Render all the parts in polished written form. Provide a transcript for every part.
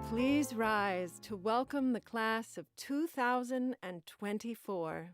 Please rise to welcome the class of 2024.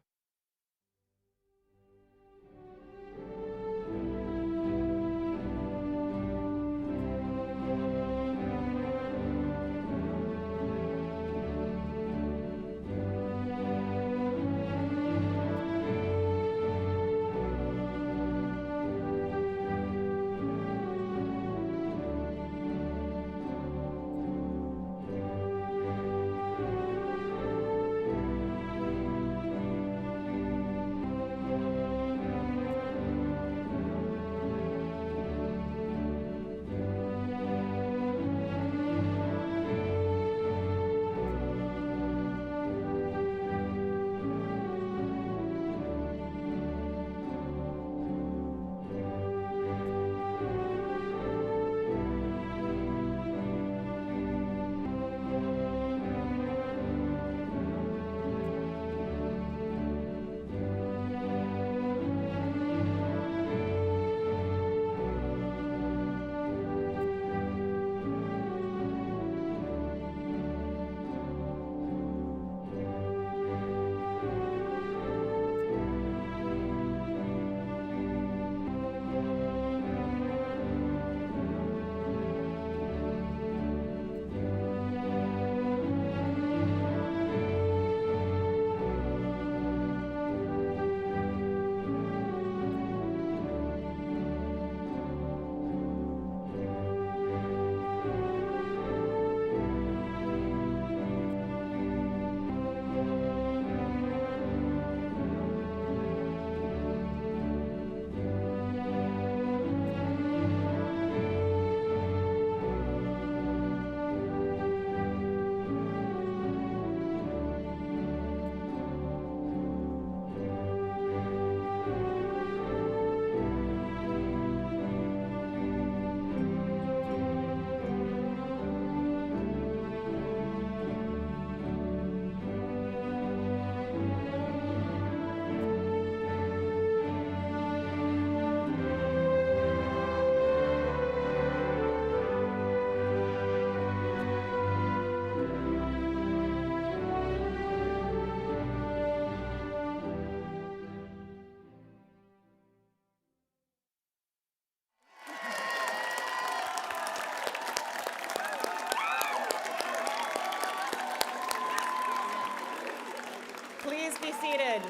Please be seated.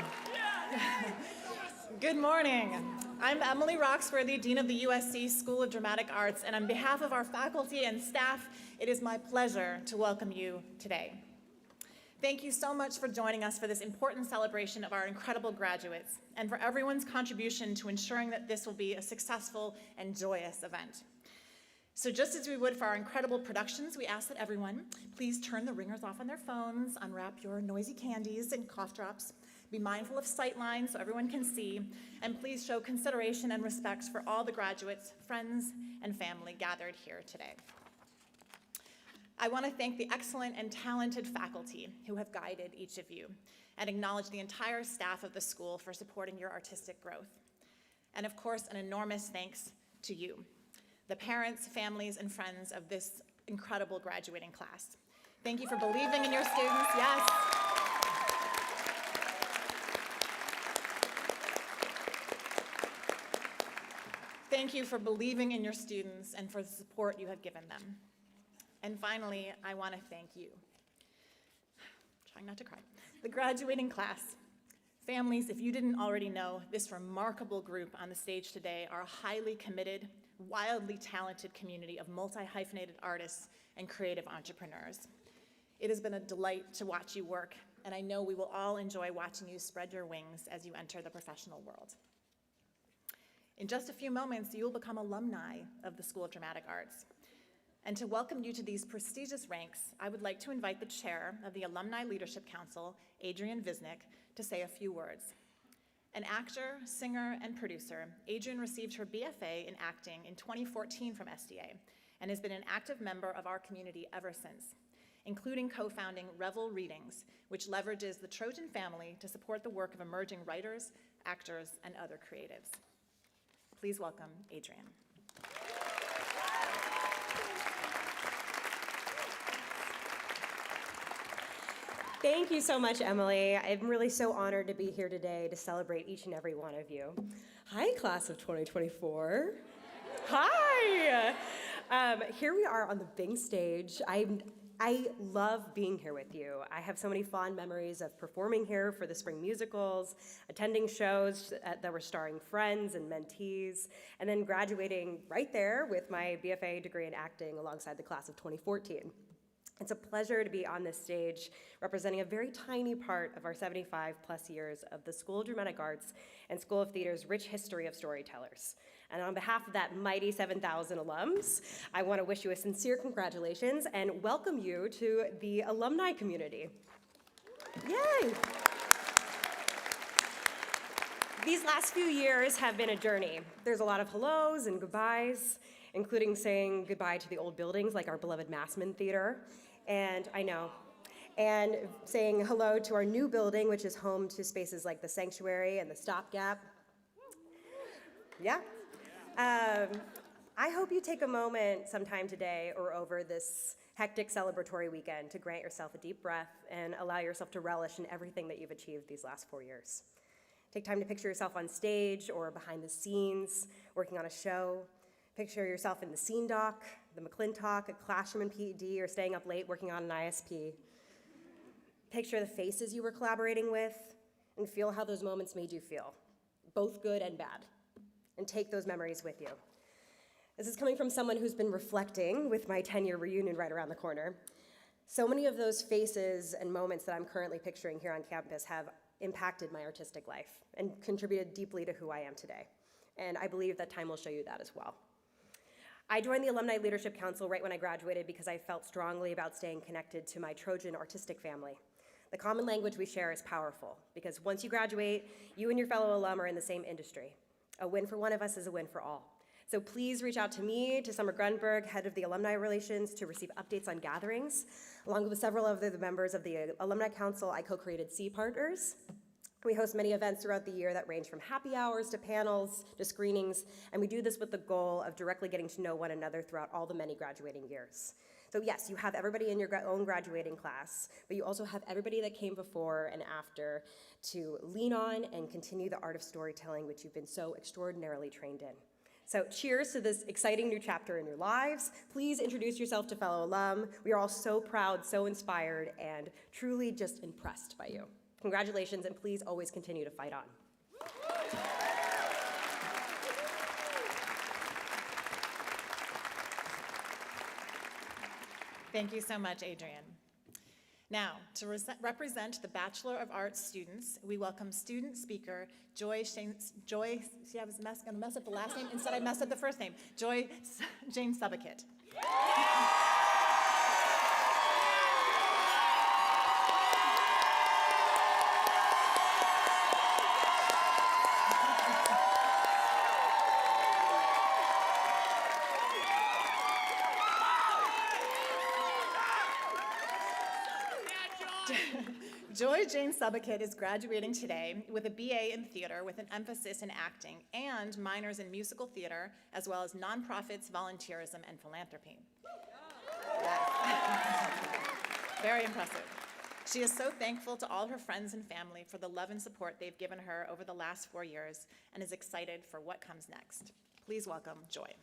Good morning. I'm Emily Roxworthy, Dean of the USC School of Dramatic Arts, and on behalf of our faculty and staff, it is my pleasure to welcome you today. Thank you so much for joining us for this important celebration of our incredible graduates and for everyone's contribution to ensuring that this will be a successful and joyous event. So just as we would for our incredible productions, we ask that everyone please turn the ringers off on their phones, unwrap your noisy candies and cough drops, be mindful of sight lines so everyone can see, and please show consideration and respect for all the graduates, friends, and family gathered here today. I want to thank the excellent and talented faculty who have guided each of you and acknowledge the entire staff of the school for supporting your artistic growth. And of course, an enormous thanks to you, the parents, families, and friends of this incredible graduating class. Thank you for believing in your students. Yes. Thank you for believing in your students and for the support you have given them. And finally, I want to thank you. Trying not to cry. The graduating class. Families, if you didn't already know, this remarkable group on the stage today are a highly committed, wildly talented community of multi-hyphenated artists and creative entrepreneurs. It has been a delight to watch you work, and I know we will all enjoy watching you spread your wings as you enter the professional world. In just a few moments, you will become alumni of the School of Dramatic Arts. And to welcome you to these prestigious ranks, I would like to invite the chair of the Alumni Leadership Council, Adrienne Visnick, to say a few words. An actor, singer, and producer, Adrienne received her BFA in acting in 2014 from SDA and has been an active member of our community ever since, including co-founding Revel Readings, which leverages the Trojan family to support the work of emerging writers, actors, and other creatives. Please welcome Adrienne. Thank you so much, Emily. I'm really so honored to be here today to celebrate each and every one of you. Hi, class of 2024. Hi. Here we are on the big stage. I love being here with you. I have so many fond memories of performing here for the spring musicals, attending shows that were starring friends and mentees, and then graduating right there with my BFA degree in acting alongside the class of 2014. It's a pleasure to be on this stage representing a very tiny part of our 75 plus years of the School of Dramatic Arts and School of Theater's rich history of storytellers. And on behalf of that mighty 7,000 alums, I want to wish you a sincere congratulations and welcome you to the alumni community. Yay! These last few years have been a journey. There's a lot of hellos and goodbyes, including saying goodbye to the old buildings like our beloved Massman Theater, and saying hello to our new building, which is home to spaces like the Sanctuary and the Stopgap. Yeah. I hope you take a moment sometime today or over this hectic celebratory weekend to grant yourself a deep breath and allow yourself to relish in everything that you've achieved these last 4 years. Take time to picture yourself on stage or behind the scenes, working on a show. Picture yourself in the scene doc, the McClintock, a classroom in PED, or staying up late working on an ISP. Picture the faces you were collaborating with and feel how those moments made you feel, both good and bad, and take those memories with you. This is coming from someone who's been reflecting with my 10-year reunion right around the corner. So many of those faces and moments that I'm currently picturing here on campus have impacted my artistic life and contributed deeply to who I am today. And I believe that time will show you that as well. I joined the Alumni Leadership Council right when I graduated because I felt strongly about staying connected to my Trojan artistic family. The common language we share is powerful because once you graduate, you and your fellow alum are in the same industry. A win for one of us is a win for all. So please reach out to me, to Summer Grunberg, head of the Alumni Relations, to receive updates on gatherings. Along with several of the members of the Alumni Council, I co-created C Partners. We host many events throughout the year that range from happy hours to panels to screenings, and we do this with the goal of directly getting to know one another throughout all the many graduating years. So yes, you have everybody in your own graduating class, but you also have everybody that came before and after to lean on and continue the art of storytelling, which you've been so extraordinarily trained in. So cheers to this exciting new chapter in your lives. Please introduce yourself to fellow alum. We are all so proud, so inspired, and truly just impressed by you. Congratulations, and please always continue to fight on. Thank you so much, Adrian. Now, to represent the Bachelor of Arts students, we welcome student speaker Joy, see, I was going to mess up the last name, instead I messed up the first name, Joy Jane Subakit. Joy Jane Subakit is graduating today with a BA in theater with an emphasis in acting and minors in musical theater, as well as nonprofits, volunteerism, and philanthropy. Yes. Very impressive. She is so thankful to all her friends and family for the love and support they've given her over the last 4 years and is excited for what comes next. Please welcome Joy.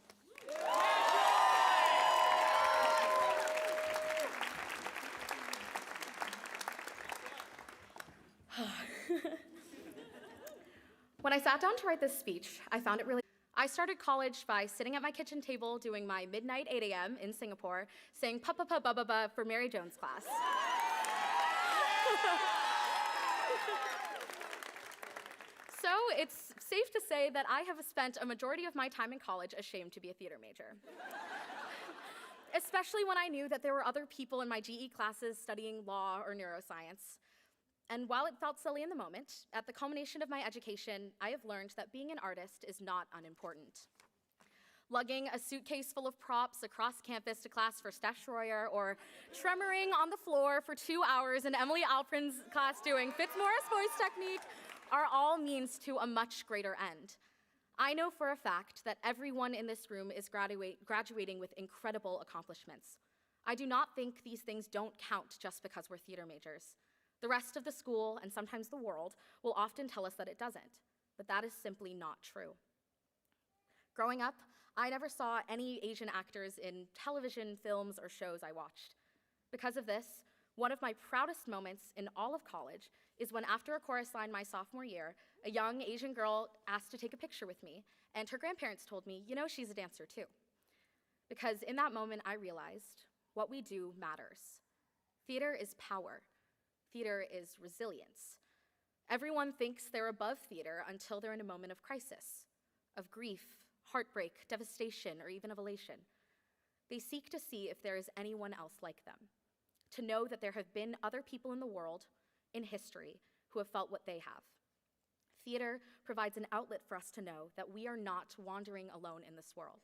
When I sat down to write this speech, I started college by sitting at my kitchen table doing my midnight 8 a.m. in Singapore, saying pa-pa-pa-ba-ba-ba for Mary Jones class. So it's safe to say that I have spent a majority of my time in college ashamed to be a theater major. Especially when I knew that there were other people in my GE classes studying law or neuroscience. And while it felt silly in the moment, at the culmination of my education, I have learned that being an artist is not unimportant. Lugging a suitcase full of props across campus to class for Steph Schroyer, or tremoring on the floor for 2 hours in Emily Alperin's class doing Fitzmaurice voice technique are all means to a much greater end. I know for a fact that everyone in this room is graduating with incredible accomplishments. I do not think these things don't count just because we're theater majors. The rest of the school, and sometimes the world, will often tell us that it doesn't, but that is simply not true. Growing up, I never saw any Asian actors in television, films, or shows I watched. Because of this, one of my proudest moments in all of college is when, after a chorus line my sophomore year, a young Asian girl asked to take a picture with me, and her grandparents told me, you know, she's a dancer too. Because in that moment, I realized what we do matters. Theater is power. Theater is resilience. Everyone thinks they're above theater until they're in a moment of crisis, of grief, heartbreak, devastation, or even of elation. They seek to see if there is anyone else like them, to know that there have been other people in the world, in history, who have felt what they have. Theater provides an outlet for us to know that we are not wandering alone in this world,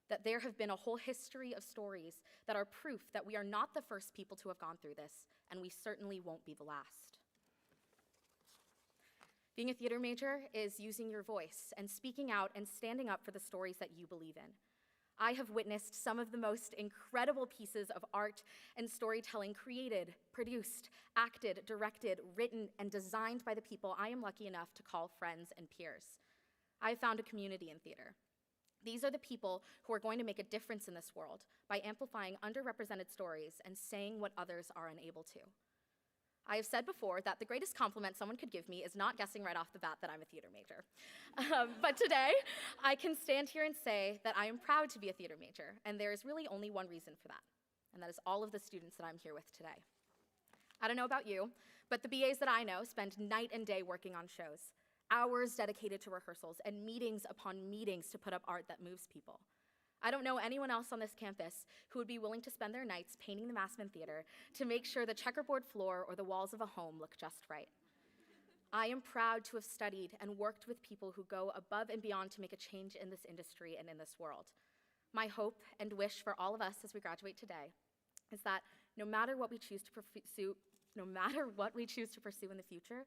that there have been a whole history of stories that are proof that we are not the first people to have gone through this, and we certainly won't be the last. Being a theater major is using your voice and speaking out and standing up for the stories that you believe in. I have witnessed some of the most incredible pieces of art and storytelling created, produced, acted, directed, written, and designed by the people I am lucky enough to call friends and peers. I have found a community in theater. These are the people who are going to make a difference in this world by amplifying underrepresented stories and saying what others are unable to. I have said before that the greatest compliment someone could give me is not guessing right off the bat that I'm a theater major. But today, I can stand here and say that I am proud to be a theater major, and there is really only one reason for that, and that is all of the students that I'm here with today. I don't know about you, but the BAs that I know spend night and day working on shows, hours dedicated to rehearsals, and meetings upon meetings to put up art that moves people. I don't know anyone else on this campus who would be willing to spend their nights painting the Massman Theater to make sure the checkerboard floor or the walls of a home look just right. I am proud to have studied and worked with people who go above and beyond to make a change in this industry and in this world. My hope and wish for all of us as we graduate today is that no matter what we choose to pursue in the future,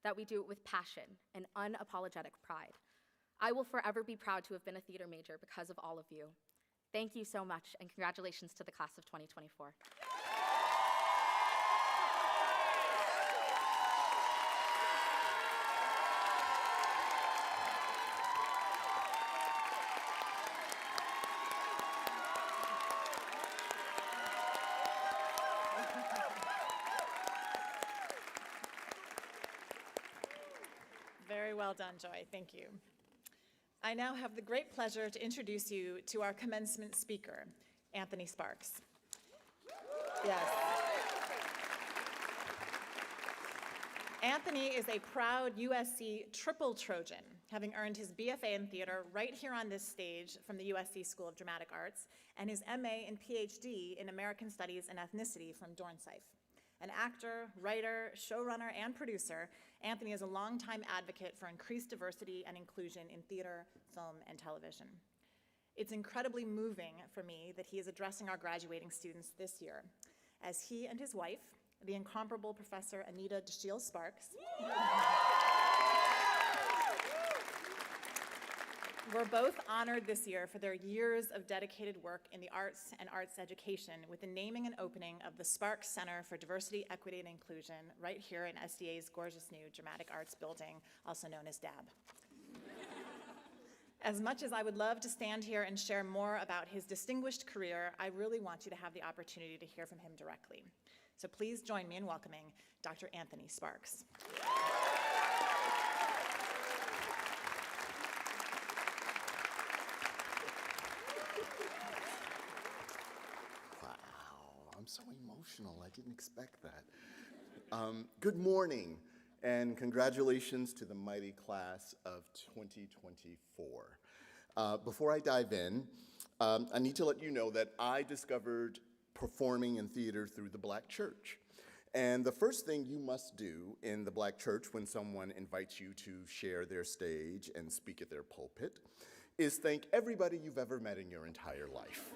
that we do it with passion and unapologetic pride. I will forever be proud to have been a theater major because of all of you. Thank you so much, and congratulations to the class of 2024. Very well done, Joy. Thank you. I now have the great pleasure to introduce you to our commencement speaker, Anthony Sparks. Yes. Anthony is a proud USC triple Trojan, having earned his BFA in theater right here on this stage from the USC School of Dramatic Arts, and his MA and PhD in American Studies and Ethnicity from Dornsife. An actor, writer, showrunner, and producer, Anthony is a longtime advocate for increased diversity and inclusion in theater, film, and television. It's incredibly moving for me that he is addressing our graduating students this year, as he and his wife, the incomparable Professor Anita Dashiell Sparks, were both honored this year for their years of dedicated work in the arts and arts education with the naming and opening of the Sparks Center for Diversity, Equity, and Inclusion right here in SDA's gorgeous new Dramatic Arts building, also known as DAB. As much as I would love to stand here and share more about his distinguished career, I really want you to have the opportunity to hear from him directly. So please join me in welcoming Dr. Anthony Sparks. I'm so emotional. I didn't expect that. Good morning, and congratulations to the mighty class of 2024. Before I dive in, I need to let you know that I discovered performing in theater through the Black Church. And the first thing you must do in the Black Church when someone invites you to share their stage and speak at their pulpit is thank everybody you've ever met in your entire life.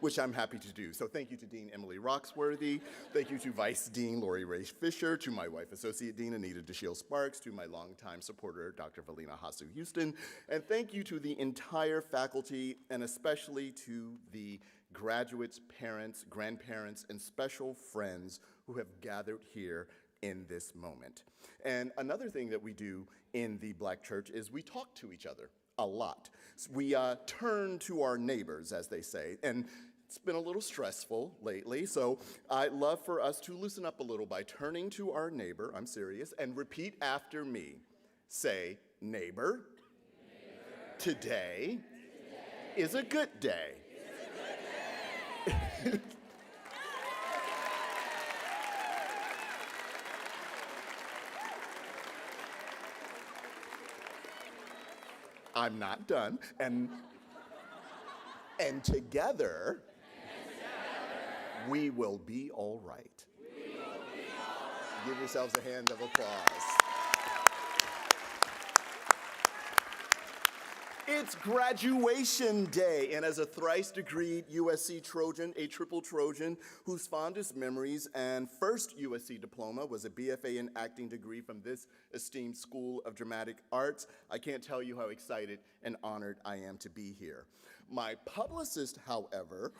which I'm happy to do. So thank you to Dean Emily Roxworthy. Thank you to Vice Dean Lori Ray Fisher, to my wife, Associate Dean Anita DeShiel Sparks, to my longtime supporter, Dr. Valina Hasu Houston, and thank you to the entire faculty, and especially to the graduates, parents, grandparents, and special friends who have gathered here in this moment. And another thing that we do in the Black church is we talk to each other a lot. We turn to our neighbors, as they say, and it's been a little stressful lately, so I'd love for us to loosen up a little by turning to our neighbor, I'm serious, and repeat after me. Say, neighbor, today is a good day. I'm not done. And together, we will be all right. Give yourselves a hand of applause. It's graduation day, and as a thrice-degreed USC Trojan, a triple Trojan, whose fondest memories and first USC diploma was a BFA in acting degree from this esteemed School of Dramatic Arts, I can't tell you how excited and honored I am to be here. My publicist, however,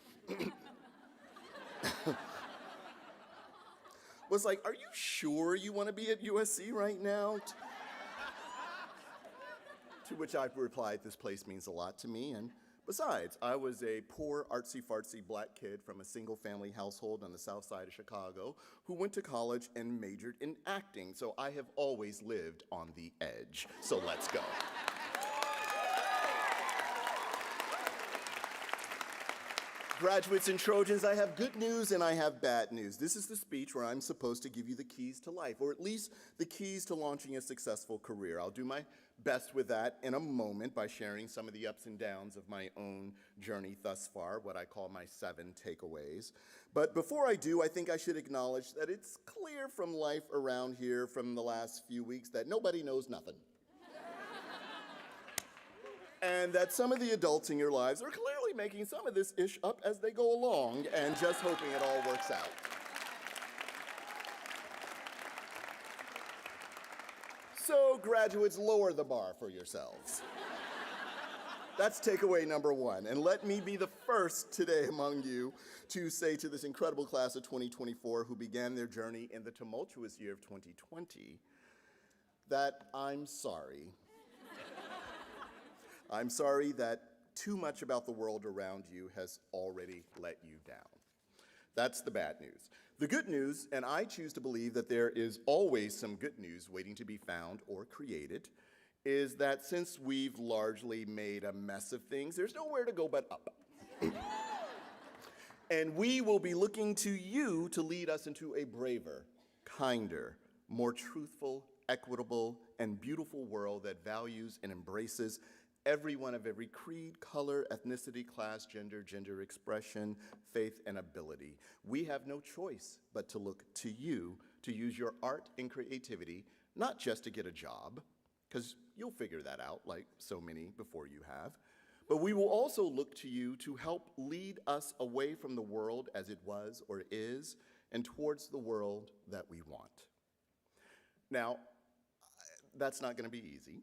was like, "Are you sure you want to be at USC right now?" To which I replied, "This place means a lot to me, and besides, I was a poor, artsy-fartsy black kid from a single-family household on the south side of Chicago who went to college and majored in acting, so I have always lived on the edge. So let's go." Graduates and Trojans, I have good news and I have bad news. This is the speech where I'm supposed to give you the keys to life, or at least the keys to launching a successful career. I'll do my best with that in a moment by sharing some of the ups and downs of my own journey thus far, what I call my 7 takeaways. But before I do, I think I should acknowledge that it's clear from life around here from the last few weeks that nobody knows nothing. And that some of the adults in your lives are clearly making some of this ish up as they go along and just hoping it all works out. So graduates, lower the bar for yourselves. That's takeaway number 1. And let me be the first today among you to say to this incredible class of 2024 who began their journey in the tumultuous year of 2020 that I'm sorry. I'm sorry that too much about the world around you has already let you down. That's the bad news. The good news, and I choose to believe that there is always some good news waiting to be found or created, is that since we've largely made a mess of things, there's nowhere to go but up. And we will be looking to you to lead us into a braver, kinder, more truthful, equitable, and beautiful world that values and embraces everyone of every creed, color, ethnicity, class, gender expression, faith, and ability. We have no choice but to look to you to use your art and creativity, not just to get a job, because you'll figure that out like so many before you have, but we will also look to you to help lead us away from the world as it was or is and towards the world that we want. Now, that's not going to be easy,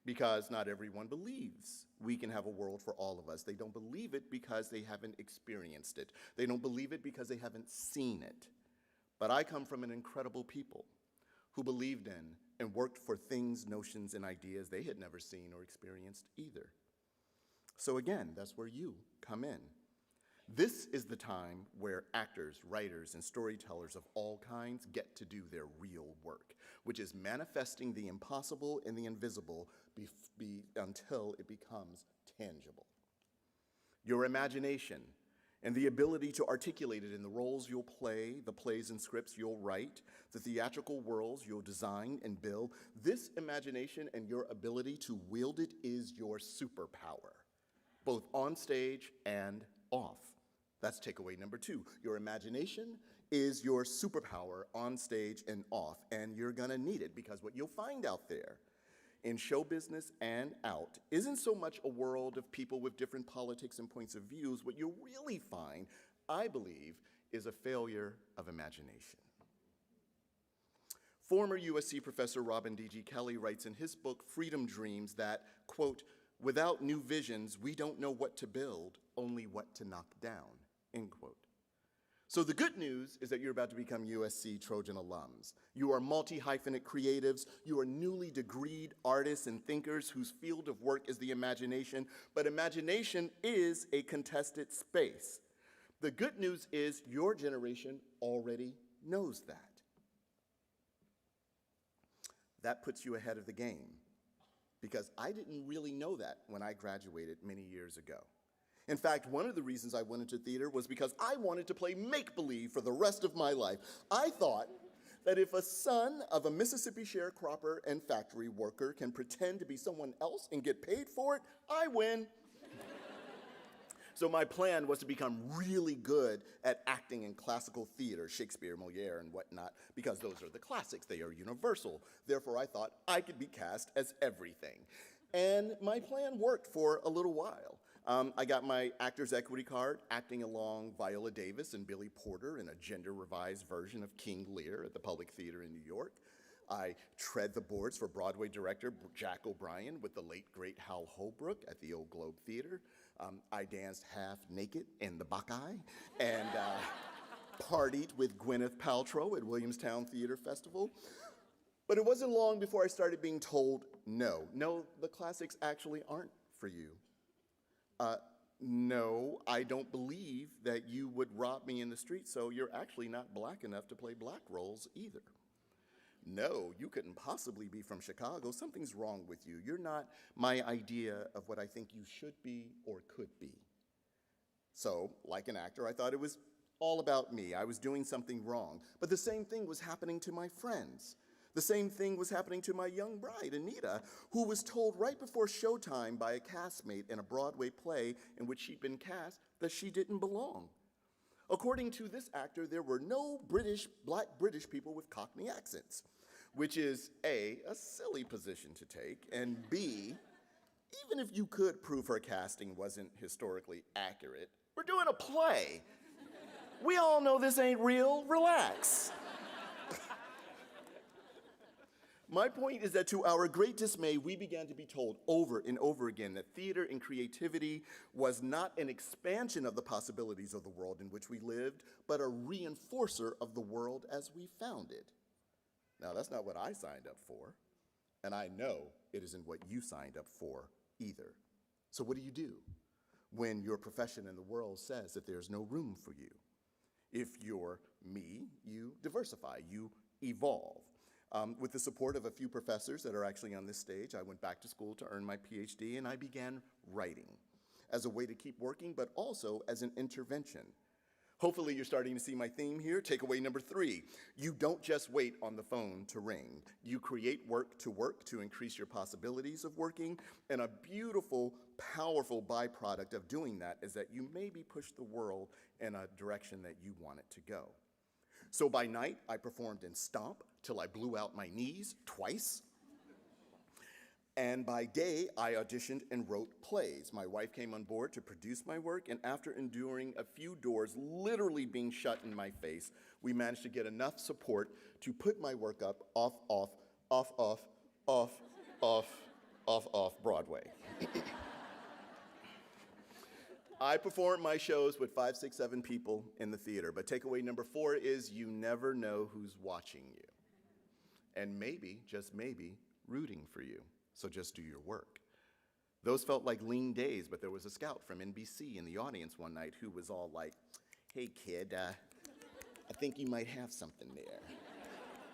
because not everyone believes we can have a world for all of us. They don't believe it because they haven't experienced it. They don't believe it because they haven't seen it. But I come from an incredible people who believed in and worked for things, notions, and ideas they had never seen or experienced either. So again, that's where you come in. This is the time where actors, writers, and storytellers of all kinds get to do their real work, which is manifesting the impossible and the invisible until it becomes tangible. Your imagination and the ability to articulate it in the roles you'll play, the plays and scripts you'll write, the theatrical worlds you'll design and build, this imagination and your ability to wield it is your superpower, both on stage and off. That's takeaway number 2. Your imagination is your superpower on stage and off, and you're gonna need it because what you'll find out there in show business and out isn't so much a world of people with different politics and points of views. What you'll really find, I believe, is a failure of imagination. Former USC professor Robin D.G. Kelley writes in his book, Freedom Dreams, that, quote, "Without new visions, we don't know what to build, only what to knock down," end quote. So the good news is that you're about to become USC Trojan alums. You are multi-hyphenate creatives. You are newly degreed artists and thinkers whose field of work is the imagination, but imagination is a contested space. The good news is your generation already knows that. That puts you ahead of the game, because I didn't really know that when I graduated many years ago. In fact, one of the reasons I went into theater was because I wanted to play make-believe for the rest of my life. I thought that if a son of a Mississippi sharecropper and factory worker can pretend to be someone else and get paid for it, I win. So my plan was to become really good at acting in classical theater, Shakespeare, Molière, and whatnot, because those are the classics. They are universal. Therefore, I thought I could be cast as everything. And my plan worked for a little while. I got my Actors Equity card, acting along Viola Davis and Billy Porter in a gender-revised version of King Lear at the Public Theater in New York. I tread the boards for Broadway director Jack O'Brien with the late, great Hal Holbrook at the Old Globe Theater. I danced half naked in the Bacchae and partied with Gwyneth Paltrow at Williamstown Theater Festival. But it wasn't long before I started being told, no, the classics actually aren't for you. No, I don't believe that you would rob me in the street, so you're actually not black enough to play black roles either. No, you couldn't possibly be from Chicago. Something's wrong with you. You're not my idea of what I think you should be or could be. So, like an actor, I thought it was all about me. I was doing something wrong. But the same thing was happening to my friends. The same thing was happening to my young bride, Anita, who was told right before showtime by a castmate in a Broadway play in which she'd been cast that she didn't belong. According to this actor, there were no black British people with Cockney accents, which is A, a silly position to take, and B, even if you could prove her casting wasn't historically accurate, we're doing a play. We all know this ain't real. Relax. My point is that to our great dismay, we began to be told over and over again that theater and creativity was not an expansion of the possibilities of the world in which we lived, but a reinforcer of the world as we found it. Now, that's not what I signed up for, and I know it isn't what you signed up for either. So what do when your profession in the world says that there's no room for you? If you're me, you diversify, you evolve. With the support of a few professors that are actually on this stage, I went back to school to earn my PhD, and I began writing as a way to keep working, but also as an intervention. Hopefully you're starting to see my theme here. Takeaway number 3, you don't just wait on the phone to ring. You create work to increase your possibilities of working, and a beautiful, powerful byproduct of doing that is that you maybe push the world in a direction that you want it to go. So by night, I performed in Stomp till I blew out my knees twice. And by day, I auditioned and wrote plays. My wife came on board to produce my work, and after enduring a few doors literally being shut in my face, we managed to get enough support to put my work up off Broadway. I perform my shows with 5, 6, 7 people in the theater, but takeaway number 4 is you never know who's watching you. And maybe, just maybe, rooting for you. So just do your work. Those felt like lean days, but there was a scout from NBC in the audience one night who was all like, "Hey kid, I think you might have something there.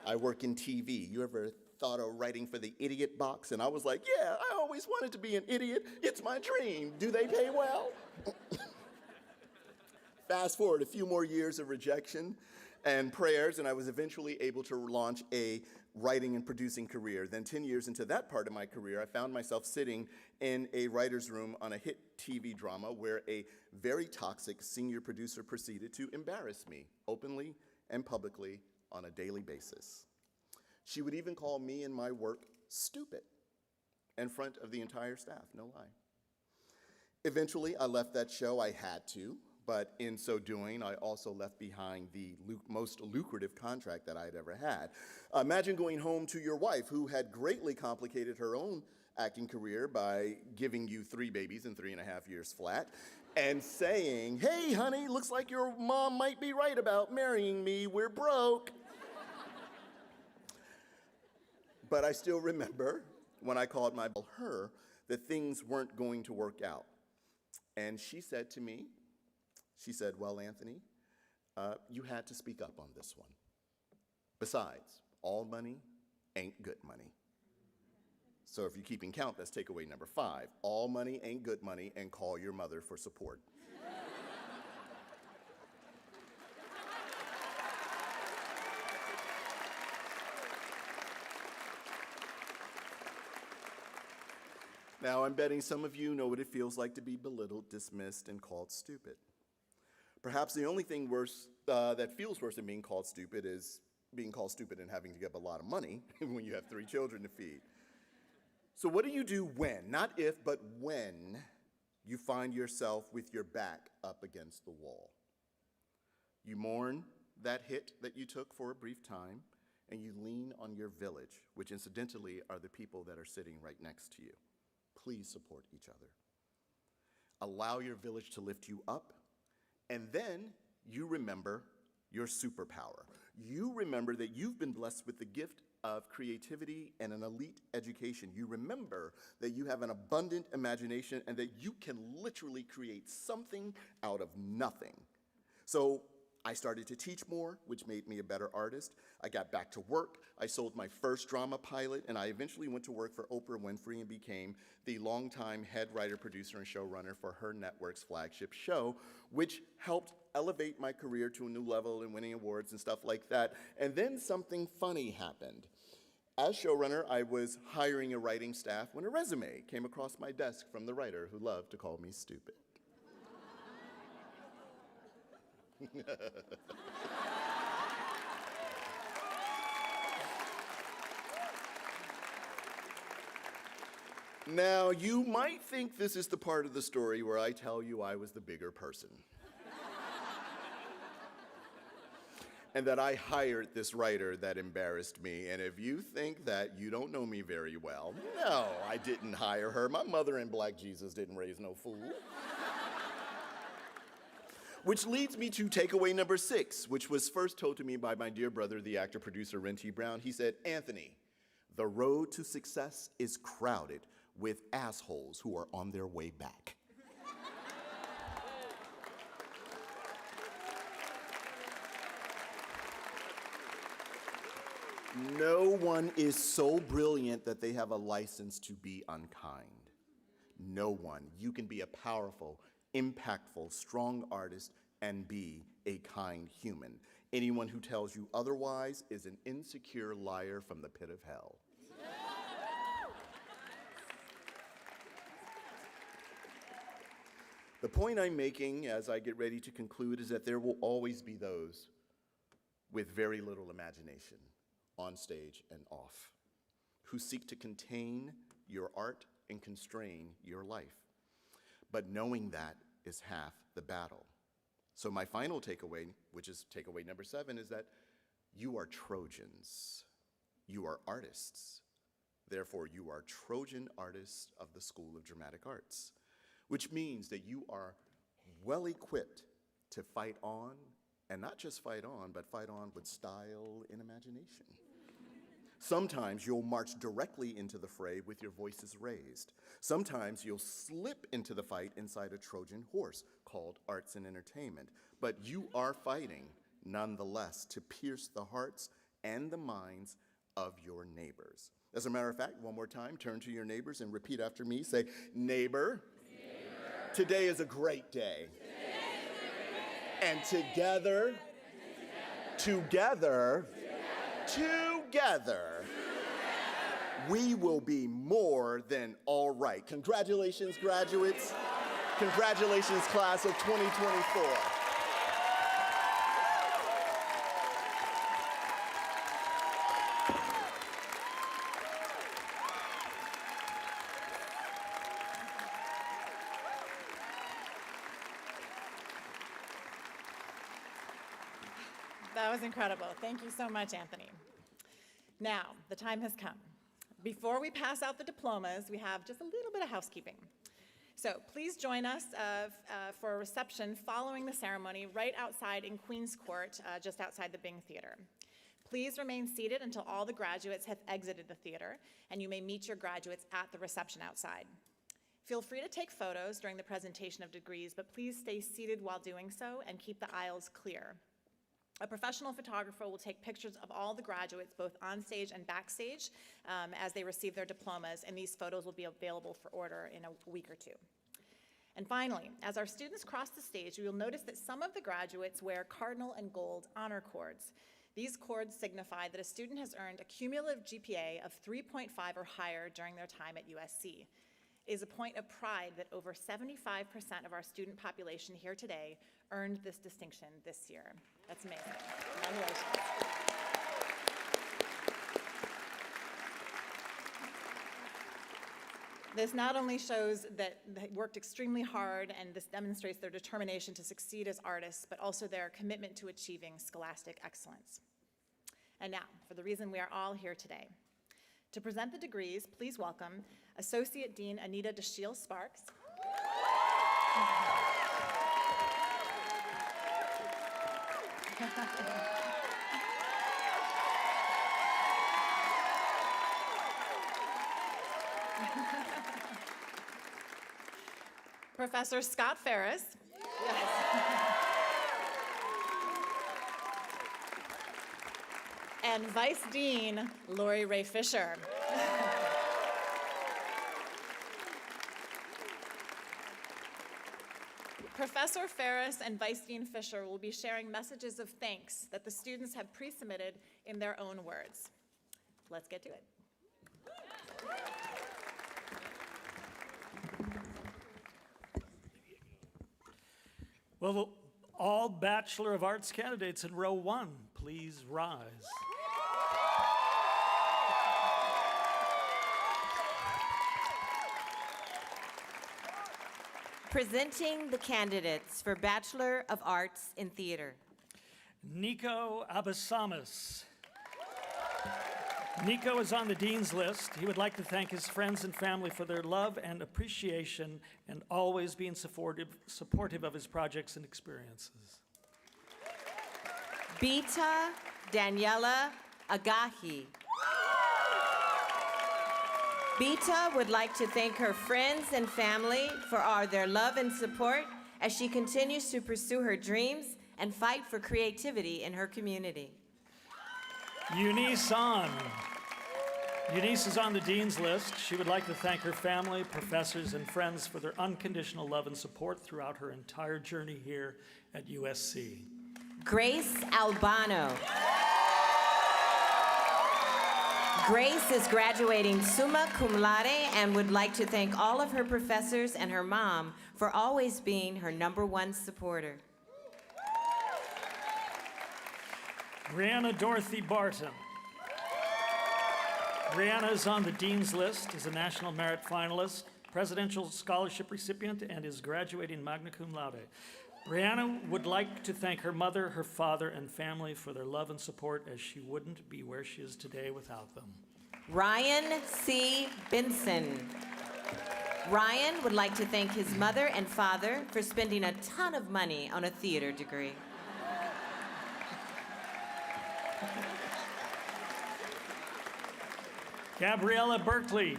I work in TV. You ever thought of writing for the Idiot Box?" And I was like, "Yeah, I always wanted to be an idiot. It's my dream. Do they pay well?" Fast forward a few more years of rejection and prayers, and I was eventually able to launch a writing and producing career. Then 10 years into that part of my career, I found myself sitting in a writer's room on a hit TV drama where a very toxic senior producer proceeded to embarrass me openly and publicly on a daily basis. She would even call me and my work stupid. in front of the entire staff, no lie. Eventually, I left that show. I had to, but in so doing, I also left behind the most lucrative contract that I had ever had. Imagine going home to your wife, who had greatly complicated her own acting career by giving you 3 babies in 3.5 years flat, and saying, "Hey, honey, looks like your mom might be right about marrying me. We're broke." But I still remember when I called her that things weren't going to work out. And she said to me, she said, "Well, Anthony, you had to speak up on this one. Besides, all money ain't good money." So if you're keeping count, that's takeaway number 5. All money ain't good money, and call your mother for support. Now, I'm betting some of you know what it feels like to be belittled, dismissed, and called stupid. Perhaps the only thing worse that feels worse than being called stupid is being called stupid and having to give a lot of money when you have 3 children to feed. So what do you do when, not if, but when you find yourself with your back up against the wall? You mourn that hit that you took for a brief time, and you lean on your village, which incidentally are the people that are sitting right next to you. Please support each other. Allow your village to lift you up, and then you remember your superpower. You remember that you've been blessed with the gift of creativity and an elite education. You remember that you have an abundant imagination and that you can literally create something out of nothing. So I started to teach more, which made me a better artist. I got back to work. I sold my first drama pilot, and I eventually went to work for Oprah Winfrey and became the longtime head writer, producer, and showrunner for her network's flagship show, which helped elevate my career to a new level and winning awards and stuff like that. And then something funny happened. As showrunner, I was hiring a writing staff when a resume came across my desk from the writer who loved to call me stupid. Now, you might think this is the part of the story where I tell you I was the bigger person. And that I hired this writer that embarrassed me. And if you think that, you don't know me very well. No, I didn't hire her. My mother and Black Jesus didn't raise no fool. Which leads me to takeaway number 6, which was first told to me by my dear brother, the actor-producer Renty Brown. He said, "Anthony, the road to success is crowded with assholes who are on their way back." No one is so brilliant that they have a license to be unkind. No one. You can be a powerful, impactful, strong artist and be a kind human. Anyone who tells you otherwise is an insecure liar from the pit of hell. The point I'm making as I get ready to conclude is that there will always be those with very little imagination, on stage and off, who seek to contain your art and constrain your life. But knowing that is half the battle. So my final takeaway, which is takeaway number 7, is that you are Trojans. You are artists. Therefore, you are Trojan artists of the School of Dramatic Arts, which means that you are well equipped to fight on, and not just fight on, but fight on with style and imagination. Sometimes you'll march directly into the fray with your voices raised. Sometimes you'll slip into the fight inside a Trojan horse called arts and entertainment. But you are fighting, nonetheless, to pierce the hearts and the minds of your neighbors. As a matter of fact, one more time, turn to your neighbors and repeat after me. Say, "Neighbor, today is a great day. And together, we will be more than all right." Congratulations, graduates. Congratulations, class of 2024. That was incredible. Thank you so much, Anthony. Now, the time has come. Before we pass out the diplomas, we have just a little bit of housekeeping. So please join us for a reception following the ceremony right outside in Queens Court, just outside the Bing Theater. Please remain seated until all the graduates have exited the theater, and you may meet your graduates at the reception outside. Feel free to take photos during the presentation of degrees, but please stay seated while doing so and keep the aisles clear. A professional photographer will take pictures of all the graduates, both on stage and backstage, as they receive their diplomas, and these photos will be available for order in a week or two. And finally, as our students cross the stage, you will notice that some of the graduates wear cardinal and gold honor cords. These cords signify that a student has earned a cumulative GPA of 3.5 or higher during their time at USC. It is a point of pride that over 75% of our student population here today earned this distinction this year. That's amazing. Congratulations. This not only shows that they worked extremely hard, and this demonstrates their determination to succeed as artists, but also their commitment to achieving scholastic excellence. And now, for the reason we are all here today. To present the degrees, please welcome Associate Dean Anita Dashiell Sparks. Professor Scott Ferris. And Vice Dean Lori Ray Fisher. Professor Ferris and Vice Dean Fisher will be sharing messages of thanks that the students have pre-submitted in their own words. Let's get to it. Well, all Bachelor of Arts candidates in row 1, please rise. Presenting the candidates for Bachelor of Arts in Theater. Nico Abasamis. Nico is on the dean's list. He would like to thank his friends and family for their love and appreciation and always being supportive of his projects and experiences. Beta Daniela Agahi. Beta would like to thank her friends and family for all their love and support as she continues to pursue her dreams and fight for creativity in her community. Eunice On. Eunice is on the dean's list. She would like to thank her family, professors, and friends for their unconditional love and support throughout her entire journey here at USC. Grace Albano. Grace is graduating summa cum laude and would like to thank all of her professors and her mom for always being her #1 supporter. Brianna Dorothy Barton. Brianna is on the dean's list as a National Merit Finalist, Presidential Scholarship recipient, and is graduating magna cum laude. Brianna would like to thank her mother, her father, and family for their love and support, as she wouldn't be where she is today without them. Ryan C. Benson. Ryan would like to thank his mother and father for spending a ton of money on a theater degree. Gabriella Berkeley.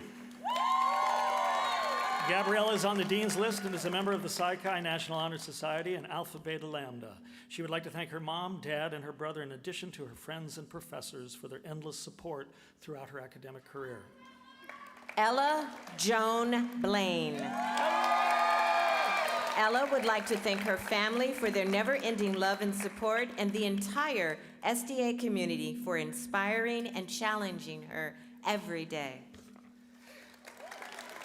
Gabriella is on the dean's list and is a member of the Psi Chi National Honor Society and Alpha Beta Lambda. She would like to thank her mom, dad, and her brother, in addition to her friends and professors, for their endless support throughout her academic career. Ella Joan Blaine. Ella would like to thank her family for their never-ending love and support, and the entire SDA community for inspiring and challenging her every day.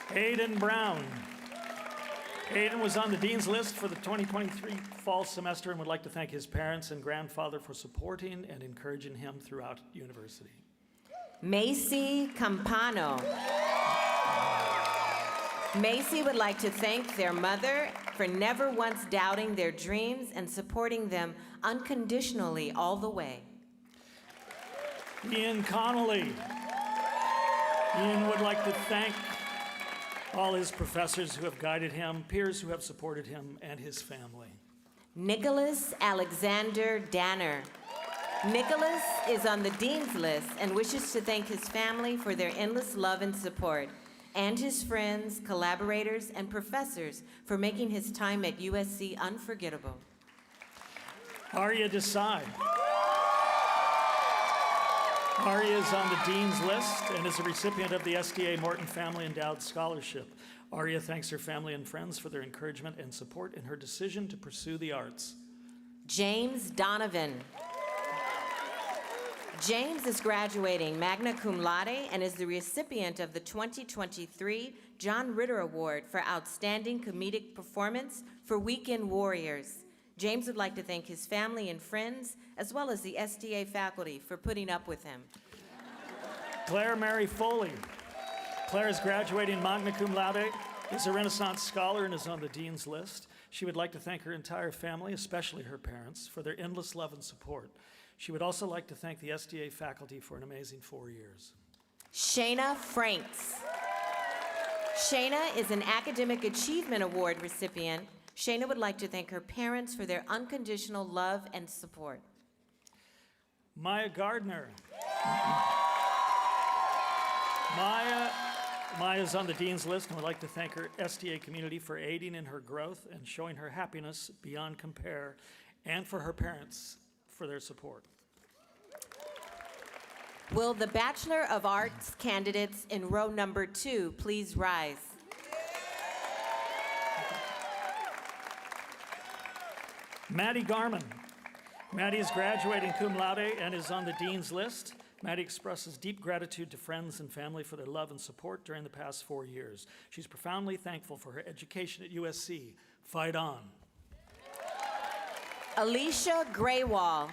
Aiden Brown. Aiden was on the dean's list for the 2023 fall semester and would like to thank his parents and grandfather for supporting and encouraging him throughout university. Macy Campano. Macy would like to thank their mother for never once doubting their dreams and supporting them unconditionally all the way. Ian Connolly. Ian would like to thank all his professors who have guided him, peers who have supported him, and his family. Nicholas Alexander Danner. Nicholas is on the Dean's List and wishes to thank his family for their endless love and support, and his friends, collaborators, and professors for making his time at USC unforgettable. Arya Desai. Arya is on the Dean's List and is a recipient of the SDA Morton Family Endowed Scholarship. Arya thanks her family and friends for their encouragement and support in her decision to pursue the arts. James Donovan. James is graduating magna cum laude and is the recipient of the 2023 John Ritter Award for Outstanding Comedic Performance for Weekend Warriors. James would like to thank his family and friends, as well as the SDA faculty, for putting up with him. Claire Mary Foley. Claire is graduating magna cum laude, is a Renaissance scholar, and is on the Dean's List. She would like to thank her entire family, especially her parents, for their endless love and support. She would also like to thank the SDA faculty for an amazing 4 years. Shayna Franks. Shayna is an Academic Achievement Award recipient. Shayna would like to thank her parents for their unconditional love and support. Maya Gardner. Maya's on the Dean's List and would like to thank her SDA community for aiding in her growth and showing her happiness beyond compare, and for her parents for their support. Will the Bachelor of Arts candidates in row number 2 please rise? Maddie Garman. Maddie is graduating cum laude and is on the Dean's List. Maddie expresses deep gratitude to friends and family for their love and support during the past 4 years. She's profoundly thankful for her education at USC. Fight on. Alicia Graywall.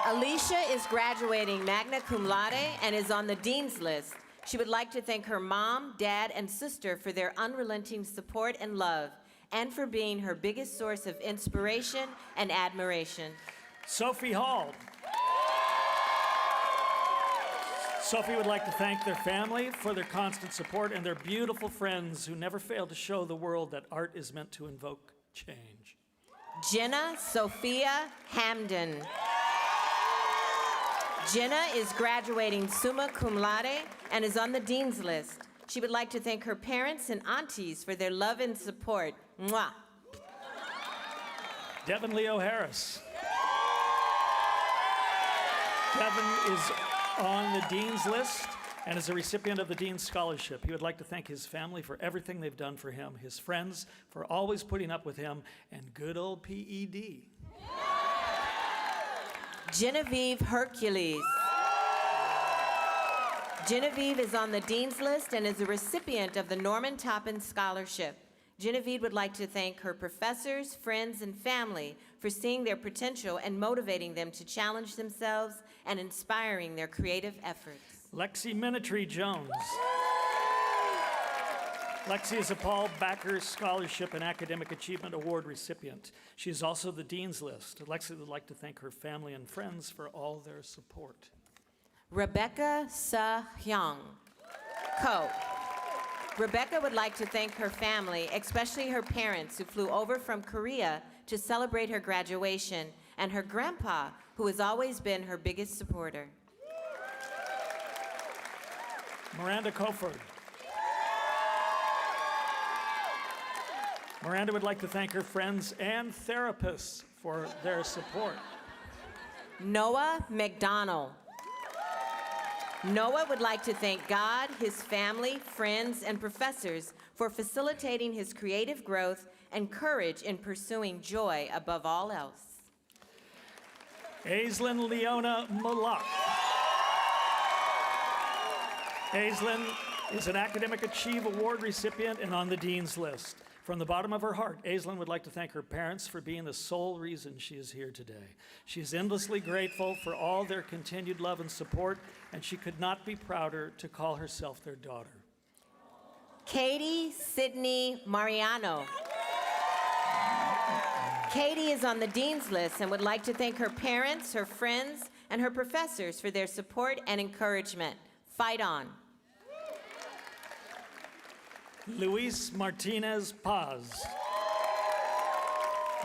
Alicia is graduating magna cum laude and is on the Dean's List. She would like to thank her mom, dad, and sister for their unrelenting support and love, and for being her biggest source of inspiration and admiration. Sophie Hall. Sophie would like to thank their family for their constant support and their beautiful friends who never fail to show the world that art is meant to invoke change. Jenna Sophia Hamden. Jenna is graduating summa cum laude and is on the Dean's List. She would like to thank her parents and aunties for their love and support. Mwah. Devin Leo Harris. Devin is on the Dean's List and is a recipient of the Dean's Scholarship. He would like to thank his family for everything they've done for him, his friends for always putting up with him, and good old PED. Genevieve Hercules. Genevieve is on the Dean's List and is a recipient of the Norman Toppin Scholarship. Genevieve would like to thank her professors, friends, and family for seeing their potential and motivating them to challenge themselves and inspiring their creative efforts. Lexi Minitry Jones. Lexi is a Paul Backer Scholarship and Academic Achievement Award recipient. She is also the Dean's List. Lexi would like to thank her family and friends for all their support. Rebecca Sa-hyung, Co. Rebecca would like to thank her family, especially her parents who flew over from Korea to celebrate her graduation, and her grandpa, who has always been her biggest supporter. Miranda Coford. Miranda would like to thank her friends and therapists for their support. Noah McDonald. Noah would like to thank God, his family, friends, and professors for facilitating his creative growth and courage in pursuing joy above all else. Aislinn Leona Malak. Aislinn is an Academic Achieve Award recipient and on the Dean's List. From the bottom of her heart, Aislinn would like to thank her parents for being the sole reason she is here today. She is endlessly grateful for all their continued love and support, and she could not be prouder to call herself their daughter. Katie Sydney Mariano. Katie is on the Dean's List and would like to thank her parents, her friends, and her professors for their support and encouragement. Fight on. Luis Martinez Paz.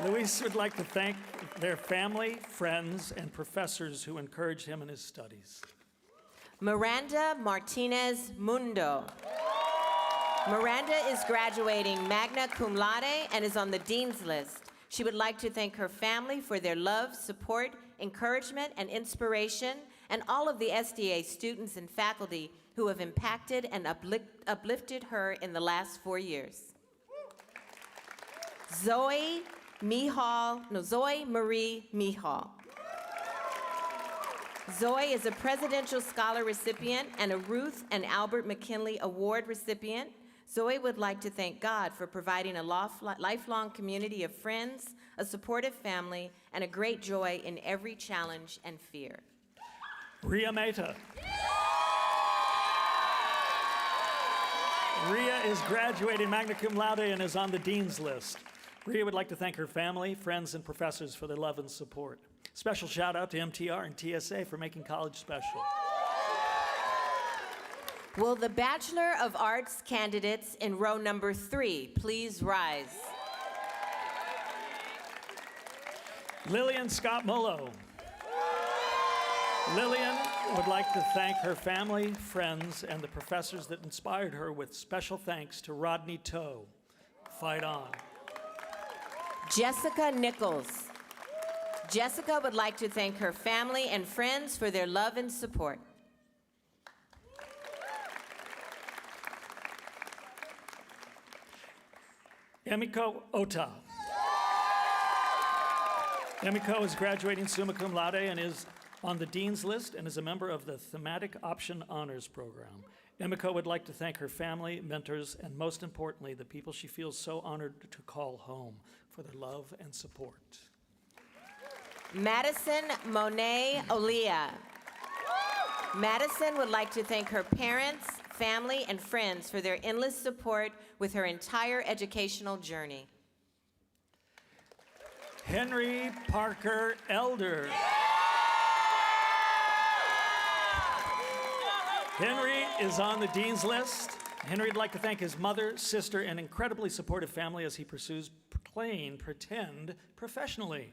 Luis would like to thank their family, friends, and professors who encouraged him in his studies. Miranda Martinez Mundo. Miranda is graduating magna cum laude and is on the Dean's List. She would like to thank her family for their love, support, encouragement, and inspiration, and all of the SDA students and faculty who have impacted and uplifted her in the last 4 years. Zoe Marie Mihal. Zoe is a Presidential Scholar recipient and a Ruth and Albert McKinley Award recipient. Zoe would like to thank God for providing a lifelong community of friends, a supportive family, and a great joy in every challenge and fear. Ria Mehta. Ria is graduating magna cum laude and is on the Dean's List. Ria would like to thank her family, friends, and professors for their love and support. Special shout out to MTR and TSA for making college special. Will the Bachelor of Arts candidates in row number 3 please rise? Lillian Scott Mullo. Lillian would like to thank her family, friends, and the professors that inspired her with special thanks to Rodney Toe. Fight on. Jessica Nichols. Jessica would like to thank her family and friends for their love and support. Emiko Ota. Emiko is graduating summa cum laude and is on the Dean's List and is a member of the Thematic Option Honors Program. Emiko would like to thank her family, mentors, and most importantly, the people she feels so honored to call home for their love and support. Madison Monet Olia. Madison would like to thank her parents, family, and friends for their endless support with her entire educational journey. Henry Parker Elder. Henry is on the Dean's List. Henry would like to thank his mother, sister, and incredibly supportive family as he pursues playing pretend professionally.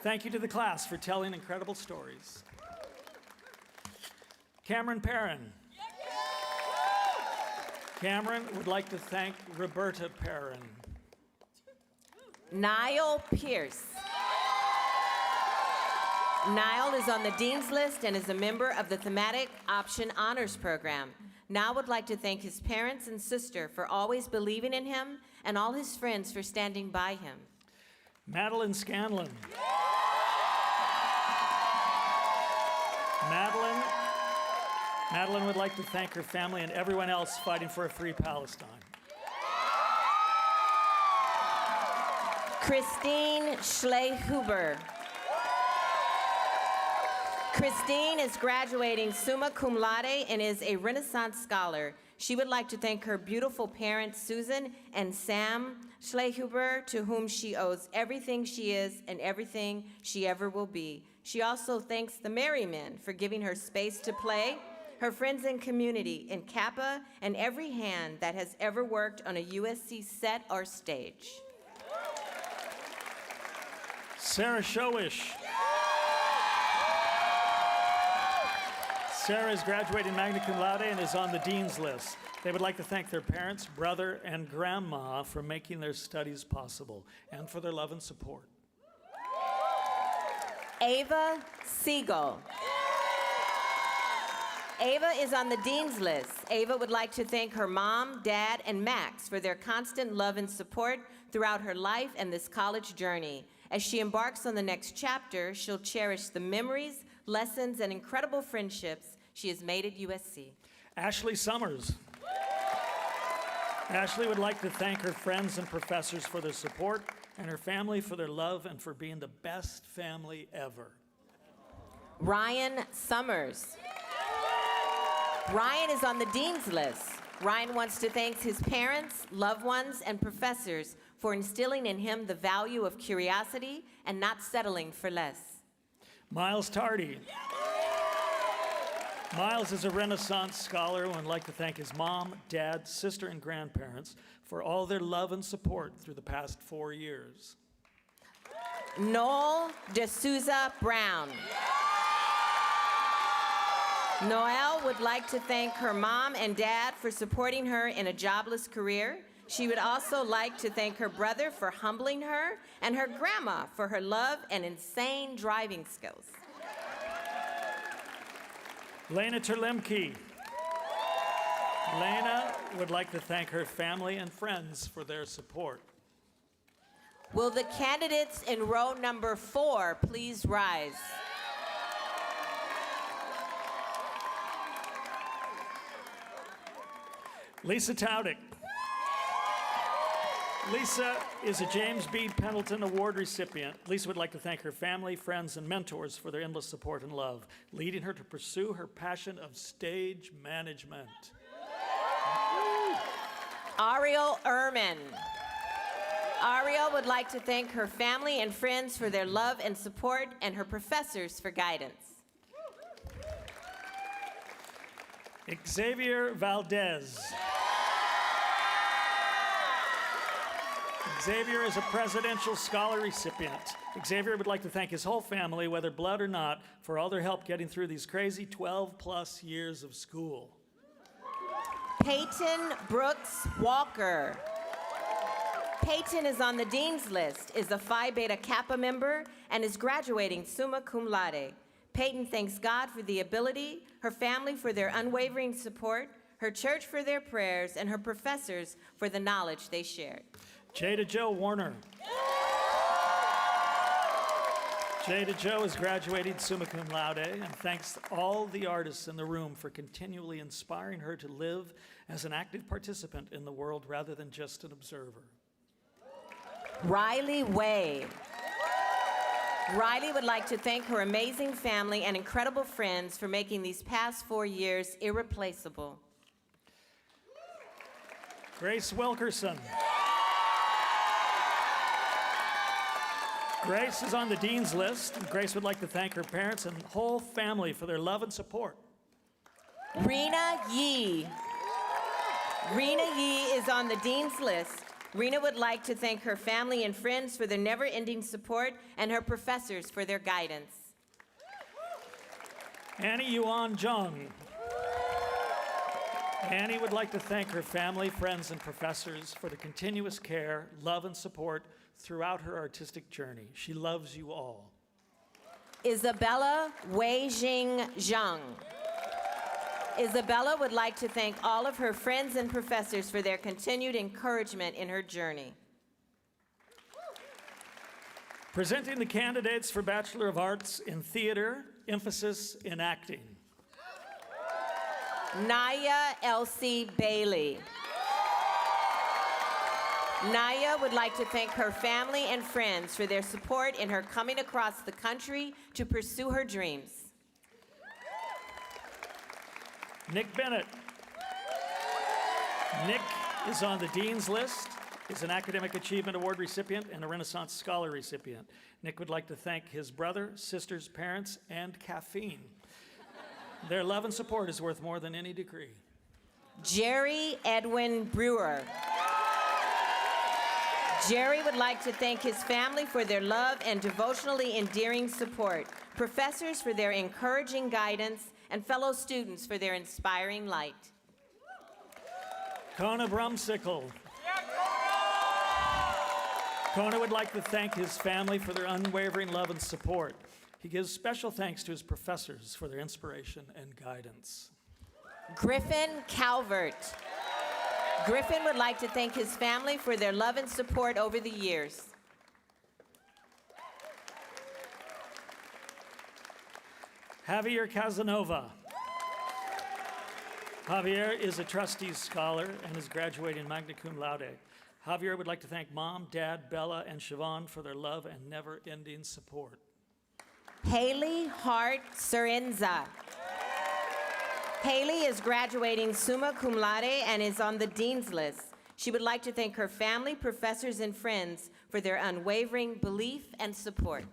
Thank you to the class for telling incredible stories. Cameron Perrin. Cameron would like to thank Roberta Perrin. Niall Pierce. Niall is on the Dean's List and is a member of the Thematic Option Honors Program. Niall would like to thank his parents and sister for always believing in him and all his friends for standing by him. Madeline Scanlon. Madeline would like to thank her family and everyone else fighting for a free Palestine. Christine Schlehuber. Christine is graduating summa cum laude and is a Renaissance scholar. She would like to thank her beautiful parents, Susan and Sam Schlehuber, to whom she owes everything she is and everything she ever will be. She also thanks the Merrymen for giving her space to play, her friends and community in Kappa, and every hand that has ever worked on a USC set or stage. Sarah Showish. Sarah is graduating magna cum laude and is on the Dean's List. They would like to thank their parents, brother, and grandma for making their studies possible and for their love and support. Ava Siegel. Ava is on the Dean's List. Ava would like to thank her mom, dad, and Max for their constant love and support throughout her life and this college journey. As she embarks on the next chapter, she'll cherish the memories, lessons, and incredible friendships she has made at USC. Ashley Summers. Ashley would like to thank her friends and professors for their support and her family for their love and for being the best family ever. Ryan Summers. Ryan is on the Dean's List. Ryan wants to thank his parents, loved ones, and professors for instilling in him the value of curiosity and not settling for less. Miles Tardy. Miles is a Renaissance scholar and would like to thank his mom, dad, sister, and grandparents for all their love and support through the past 4 years. Noel D'Souza Brown. Noelle would like to thank her mom and dad for supporting her in a jobless career. She would also like to thank her brother for humbling her and her grandma for her love and insane driving skills. Lena Terlemke. Lena would like to thank her family and friends for their support. Will the candidates in row number 4 please rise? Lisa Taudick. Lisa is a James B. Pendleton Award recipient. Lisa would like to thank her family, friends, and mentors for their endless support and love, leading her to pursue her passion of stage management. Ariel Ehrman. Ariel would like to thank her family and friends for their love and support and her professors for guidance. Xavier Valdez. Xavier is a Presidential Scholar recipient. Xavier would like to thank his whole family, whether blood or not, for all their help getting through these crazy 12-plus years of school. Peyton Brooks Walker. Peyton is on the Dean's List, is a Phi Beta Kappa member, and is graduating summa cum laude. Peyton thanks God for the ability, her family for their unwavering support, her church for their prayers, and her professors for the knowledge they shared. Jada Jo Warner. Jada Jo is graduating summa cum laude and thanks all the artists in the room for continually inspiring her to live as an active participant in the world rather than just an observer. Riley Way. Riley would like to thank her amazing family and incredible friends for making these past 4 years irreplaceable. Grace Wilkerson. Grace is on the Dean's List, and Grace would like to thank her parents and whole family for their love and support. Rena Yee. Rena Yee is on the Dean's List. Rena would like to thank her family and friends for their never-ending support and her professors for their guidance. Annie Yuan Jung. Annie would like to thank her family, friends, and professors for the continuous care, love, and support throughout her artistic journey. She loves you all. Isabella Wei-Jing Zhang. Isabella would like to thank all of her friends and professors for their continued encouragement in her journey. Presenting the candidates for Bachelor of Arts in Theater, emphasis in acting. Naya Elsie Bailey. Naya would like to thank her family and friends for their support in her coming across the country to pursue her dreams. Nick Bennett. Nick is on the Dean's List, is an Academic Achievement Award recipient and a Renaissance Scholar recipient. Nick would like to thank his brother, sisters, parents, and caffeine. Their love and support is worth more than any degree. Jerry Edwin Brewer. Jerry would like to thank his family for their love and devotionally endearing support, professors for their encouraging guidance, and fellow students for their inspiring light. Kona Brumsicle. Kona would like to thank his family for their unwavering love and support. He gives special thanks to his professors for their inspiration and guidance. Griffin Calvert. Griffin would like to thank his family for their love and support over the years. Javier Casanova. Javier is a trustees scholar and is graduating magna cum laude. Javier would like to thank Mom, Dad, Bella, and Siobhan for their love and never-ending support. Haley Hart Surenza. Haley is graduating summa cum laude and is on the Dean's List. She would like to thank her family, professors, and friends for their unwavering belief and support.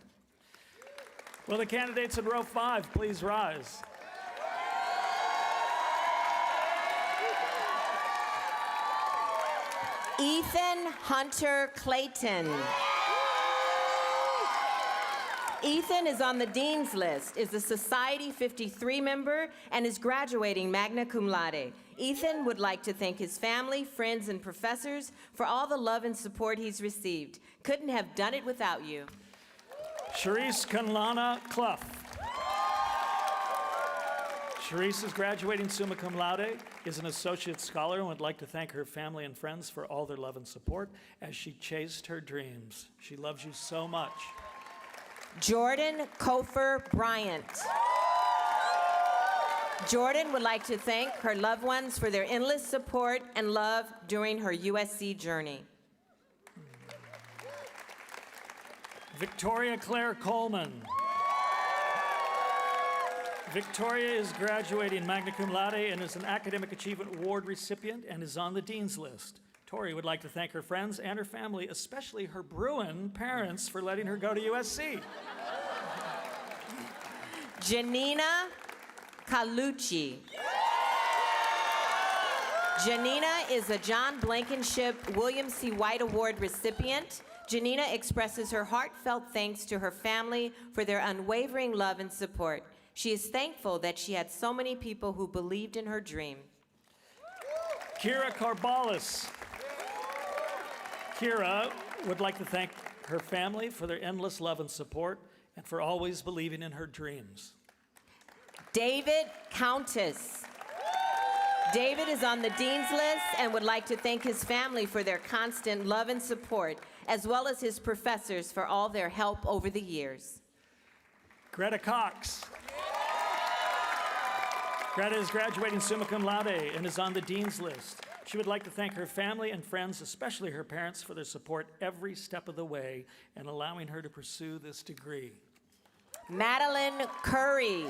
Will the candidates in row 5 please rise? Ethan Hunter Clayton. Ethan is on the Dean's List, is a Society 53 member, and is graduating magna cum laude. Ethan would like to thank his family, friends, and professors for all the love and support he's received. Couldn't have done it without you. Charisse Kanlana Clough. Charisse is graduating summa cum laude, is an associate scholar, and would like to thank her family and friends for all their love and support as she chased her dreams. She loves you so much. Jordan Kofer Bryant. Jordan would like to thank her loved ones for their endless support and love during her USC journey. Victoria Claire Coleman. Victoria is graduating magna cum laude and is an Academic Achievement Award recipient and is on the Dean's List. Tori would like to thank her friends and her family, especially her Bruin parents, for letting her go to USC. Janina Calucci. Janina is a John Blankenship William C. White Award recipient. Janina expresses her heartfelt thanks to her family for their unwavering love and support. She is thankful that she had so many people who believed in her dream. Kira Carbalis. Kira would like to thank her family for their endless love and support and for always believing in her dreams. David Countess. David is on the Dean's List and would like to thank his family for their constant love and support, as well as his professors for all their help over the years. Greta Cox. Greta is graduating summa cum laude and is on the Dean's List. She would like to thank her family and friends, especially her parents, for their support every step of the way and allowing her to pursue this degree. Madeline Curry.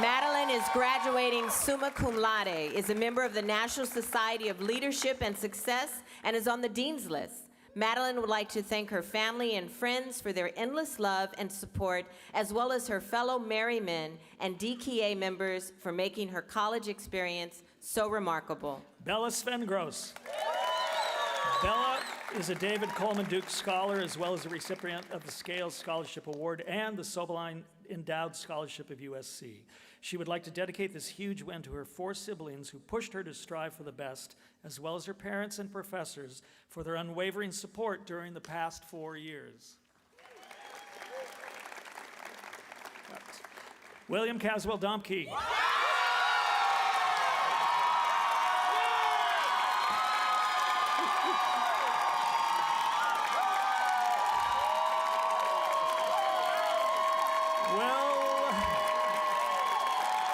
Madeline is graduating summa cum laude, is a member of the National Society of Leadership and Success, and is on the Dean's List. Madeline would like to thank her family and friends for their endless love and support, as well as her fellow Merrymen and DKA members for making her college experience so remarkable. Bella Svengros. Bella is a David Coleman Duke Scholar, as well as a recipient of the Scales Scholarship Award and the Sobeline Endowed Scholarship of USC. She would like to dedicate this huge win to her 4 siblings who pushed her to strive for the best, as well as her parents and professors for their unwavering support during the past 4 years. William Caswell Domke.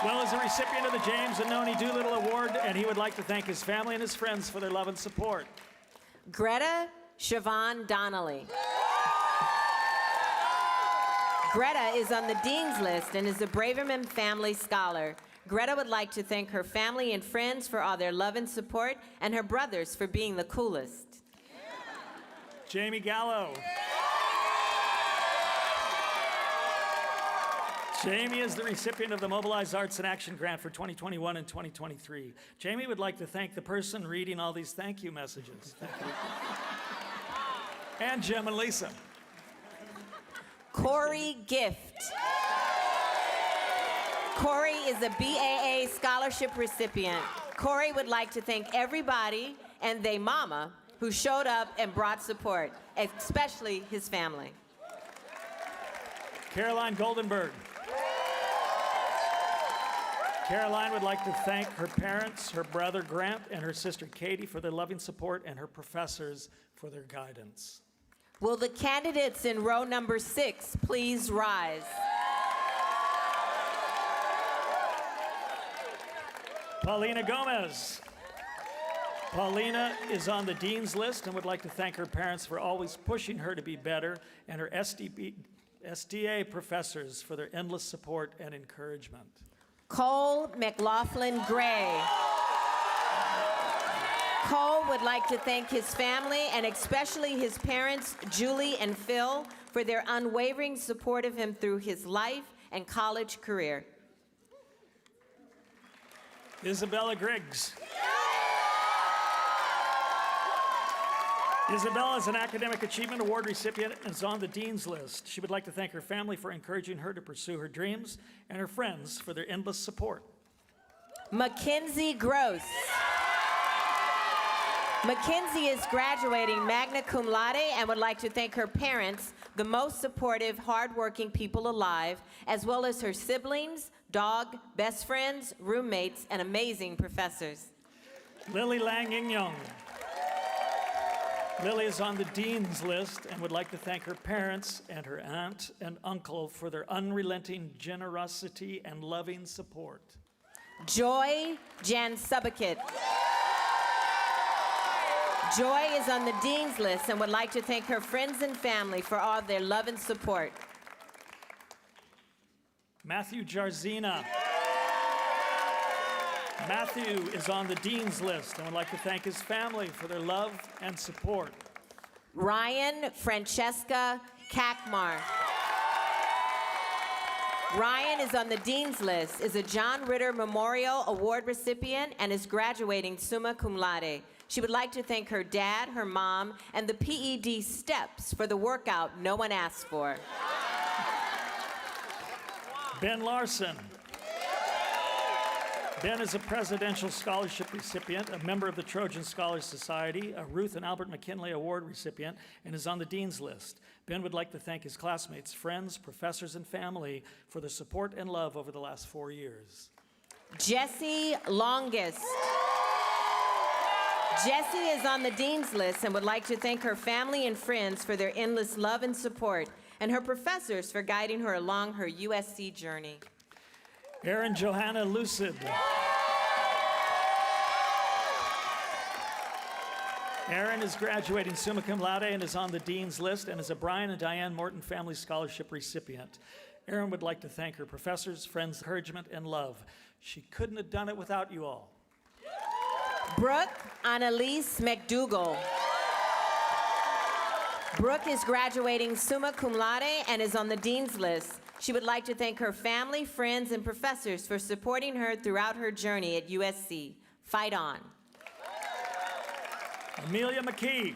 Will is a recipient of the James and Noni Doolittle Award, and he would like to thank his family and his friends for their love and support. Greta Siobhan Donnelly. Greta is on the Dean's List and is a Braverman Family Scholar. Greta would like to thank her family and friends for all their love and support, and her brothers for being the coolest. Jamie Gallo. Jamie is the recipient of the Mobilize Arts in Action Grant for 2021 and 2023. Jamie would like to thank the person reading all these thank you messages. Thank you. And Jim and Lisa. Corey Gift. Corey is a BAA scholarship recipient. Corey would like to thank everybody and they mama who showed up and brought support, especially his family. Caroline Goldenberg. Caroline would like to thank her parents, her brother Grant, and her sister Katie for their loving support, and her professors for their guidance. Will the candidates in row number 6 please rise? Paulina Gomez. Paulina is on the Dean's List and would like to thank her parents for always pushing her to be better, and her SDA professors for their endless support and encouragement. Cole McLaughlin Gray. Cole would like to thank his family and especially his parents, Julie and Phil, for their unwavering support of him through his life and college career. Isabella Griggs. Isabella is an Academic Achievement Award recipient and is on the Dean's List. She would like to thank her family for encouraging her to pursue her dreams and her friends for their endless support. Mackenzie Gross. Mackenzie is graduating magna cum laude and would like to thank her parents, the most supportive, hardworking people alive, as well as her siblings, dog, best friends, roommates, and amazing professors. Lily Lang Young. Lily is on the Dean's List and would like to thank her parents and her aunt and uncle for their unrelenting generosity and loving support. Joy Jansubakit. Joy is on the Dean's List and would like to thank her friends and family for all their love and support. Matthew Jarzina. Matthew is on the Dean's List and would like to thank his family for their love and support. Ryan Francesca Kakmar. Ryan is on the Dean's List, is a John Ritter Memorial Award recipient, and is graduating summa cum laude. She would like to thank her dad, her mom, and the PED Steps for the workout no one asked for. Ben Larson. Ben is a Presidential Scholarship recipient, a member of the Trojan Scholars Society, a Ruth and Albert McKinley Award recipient, and is on the Dean's List. Ben would like to thank his classmates, friends, professors, and family for their support and love over the last 4 years. Jessie Longest. Jessie is on the Dean's List and would like to thank her family and friends for their endless love and support, and her professors for guiding her along her USC journey. Erin Johanna Lucid. Erin is graduating summa cum laude and is on the Dean's List and is a Brian and Diane Morton Family Scholarship recipient. Erin would like to thank her professors, friends, encouragement, and love. She couldn't have done it without you all. Brooke Annalise McDougall. Brooke is graduating summa cum laude and is on the Dean's List. She would like to thank her family, friends, and professors for supporting her throughout her journey at USC. Fight on. Amelia McKee.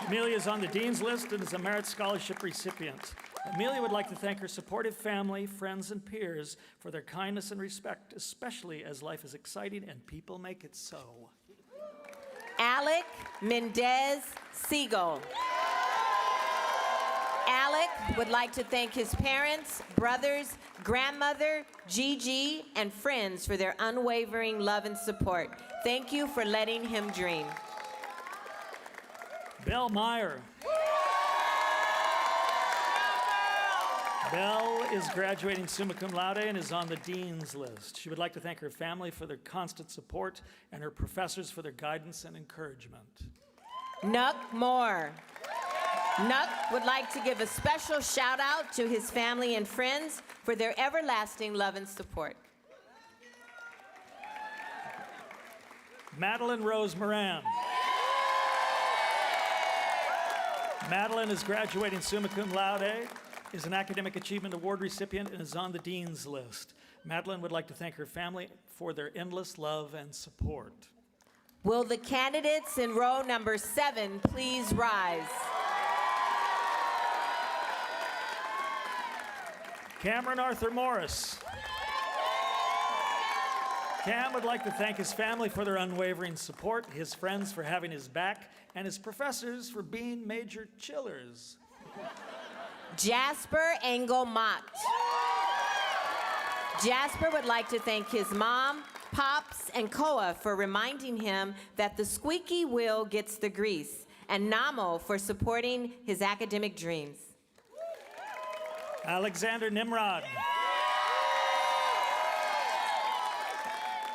Amelia is on the Dean's List and is a Merit Scholarship recipient. Amelia would like to thank her supportive family, friends, and peers for their kindness and respect, especially as life is exciting and people make it so. Alec Mendez Siegel. Alec would like to thank his parents, brothers, grandmother, Gigi, and friends for their unwavering love and support. Thank you for letting him dream. Belle Meyer. Belle is graduating summa cum laude and is on the Dean's List. She would like to thank her family for their constant support and her professors for their guidance and encouragement. Nuck Moore. Nuck would like to give a special shout out to his family and friends for their everlasting love and support. Madeline Rose Moran. Madeline is graduating summa cum laude, is an Academic Achievement Award recipient, and is on the Dean's List. Madeline would like to thank her family for their endless love and support. Will the candidates in row number 7 please rise? Cameron Arthur Morris. Cam would like to thank his family for their unwavering support, his friends for having his back, and his professors for being major chillers. Jasper Engel Mott. Jasper would like to thank his mom, Pops, and Koa for reminding him that the squeaky wheel gets the grease, and Namo for supporting his academic dreams. Alexander Nimrod.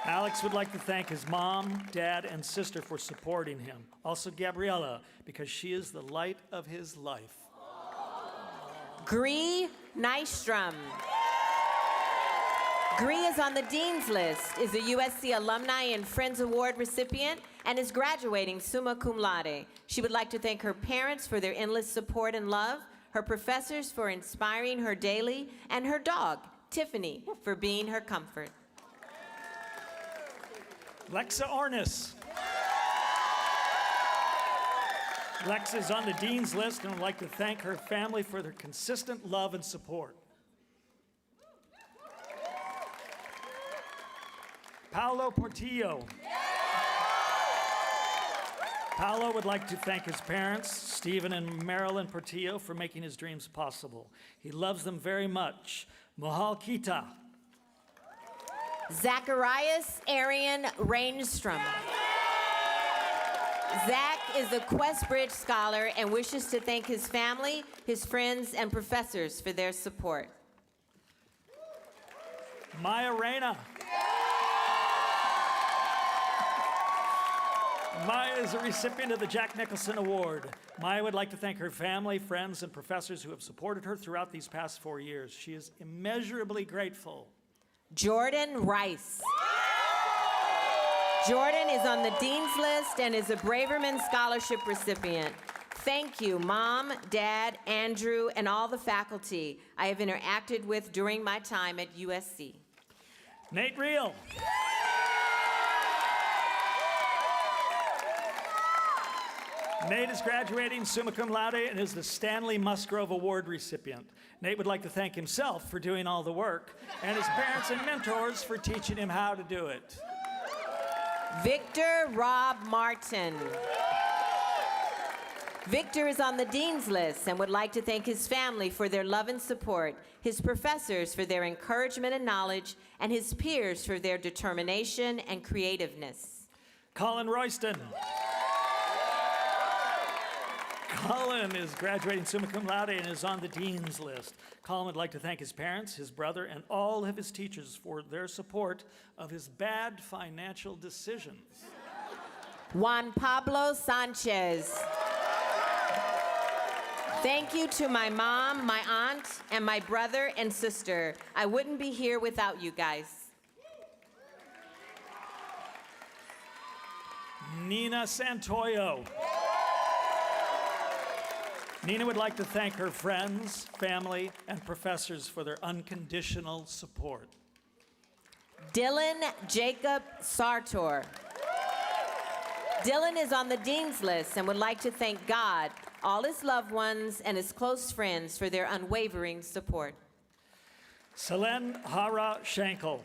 Alex would like to thank his mom, dad, and sister for supporting him. Also Gabriella, because she is the light of his life. Gree Nystrom. Gree is on the Dean's List, is a USC Alumni and Friends Award recipient, and is graduating summa cum laude. She would like to thank her parents for their endless support and love, her professors for inspiring her daily, and her dog, Tiffany, for being her comfort. Lexa Ornis. Lexa is on the Dean's List and would like to thank her family for their consistent love and support. Paolo Portillo. Paolo would like to thank his parents, Stephen and Marilyn Portillo, for making his dreams possible. He loves them very much. Mohal Kita. Zacharias Arian Rainstrom. Zach is a Questbridge Scholar and wishes to thank his family, his friends, and professors for their support. Maya Reyna. Maya is a recipient of the Jack Nicholson Award. Maya would like to thank her family, friends, and professors who have supported her throughout these past 4 years. She is immeasurably grateful. Jordan Rice. Jordan is on the Dean's List and is a Braverman Scholarship recipient. Thank you, Mom, Dad, Andrew, and all the faculty I have interacted with during my time at USC. Nate Reel. Nate is graduating summa cum laude and is the Stanley Musgrove Award recipient. Nate would like to thank himself for doing all the work and his parents and mentors for teaching him how to do it. Victor Rob Martin. Victor is on the Dean's List and would like to thank his family for their love and support, his professors for their encouragement and knowledge, and his peers for their determination and creativeness. Colin Royston. Colin is graduating summa cum laude and is on the Dean's List. Colin would like to thank his parents, his brother, and all of his teachers for their support of his bad financial decisions. Juan Pablo Sanchez. Thank you to my mom, my aunt, and my brother and sister. I wouldn't be here without you guys. Nina Santoyo. Nina would like to thank her friends, family, and professors for their unconditional support. Dylan Jacob Sartor. Dylan is on the Dean's List and would like to thank God, all his loved ones, and his close friends for their unwavering support. Selene Hara Schenkel.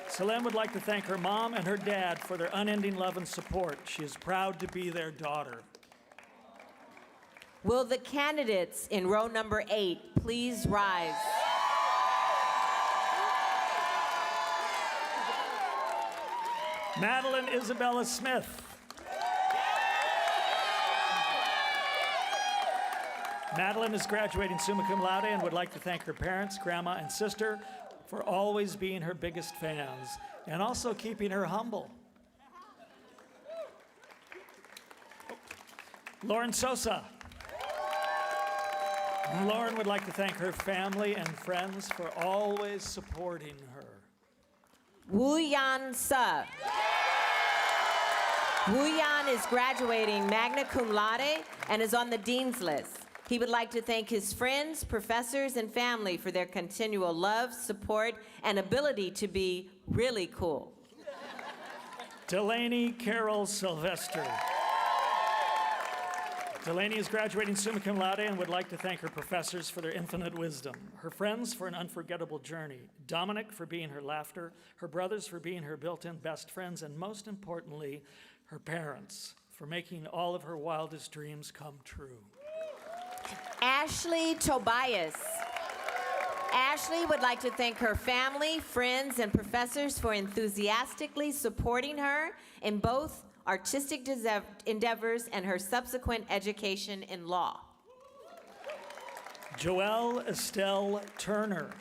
Selene would like to thank her mom and her dad for their unending love and support. She is proud to be their daughter. Will the candidates in row number 8 please rise? Madeline Isabella Smith. Madeline is graduating summa cum laude and would like to thank her parents, grandma, and sister for always being her biggest fans and also keeping her humble. Lauren Sosa. Lauren would like to thank her family and friends for always supporting her. Woo Yan Sa. Woo Yan is graduating magna cum laude and is on the Dean's List. He would like to thank his friends, professors, and family for their continual love, support, and ability to be really cool. Delaney Carol Sylvester. Delaney is graduating summa cum laude and would like to thank her professors for their infinite wisdom, her friends for an unforgettable journey, Dominic for being her laughter, her brothers for being her built-in best friends, and most importantly, her parents for making all of her wildest dreams come true. Ashley Tobias. Ashley would like to thank her family, friends, and professors for enthusiastically supporting her in both artistic endeavors and her subsequent education in law. Joelle Estelle Turner.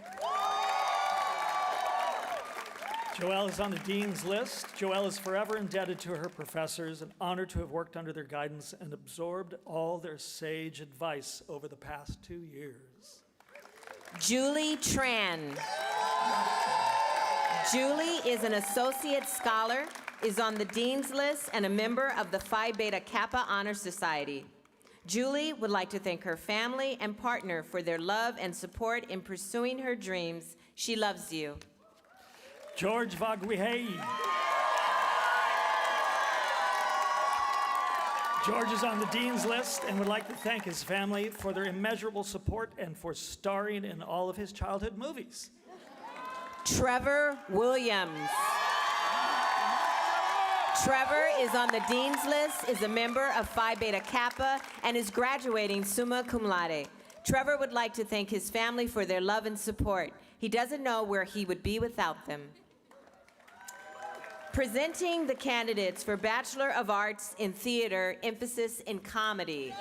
Joelle is on the Dean's List. Joelle is forever indebted to her professors and honored to have worked under their guidance and absorbed all their sage advice over the past 2 years. Julie Tran. Julie is an associate scholar, is on the Dean's List, and a member of the Phi Beta Kappa Honor Society. Julie would like to thank her family and partner for their love and support in pursuing her dreams. She loves you. George Vaguihei. George is on the Dean's List and would like to thank his family for their immeasurable support and for starring in all of his childhood movies. Trevor Williams. Trevor is on the Dean's List, is a member of Phi Beta Kappa, and is graduating summa cum laude. Trevor would like to thank his family for their love and support. He doesn't know where he would be without them. Presenting the candidates for Bachelor of Arts in Theater, emphasis in comedy.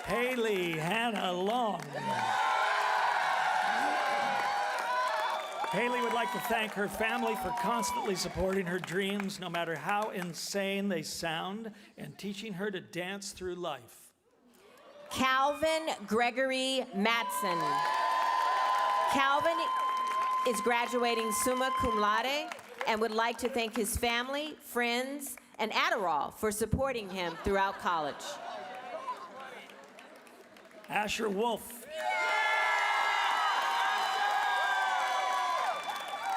Haley Hannah Long. Haley would like to thank her family for constantly supporting her dreams, no matter how insane they sound, and teaching her to dance through life. Calvin Gregory Matson. Calvin is graduating summa cum laude and would like to thank his family, friends, and Adderall for supporting him throughout college. Asher Wolf.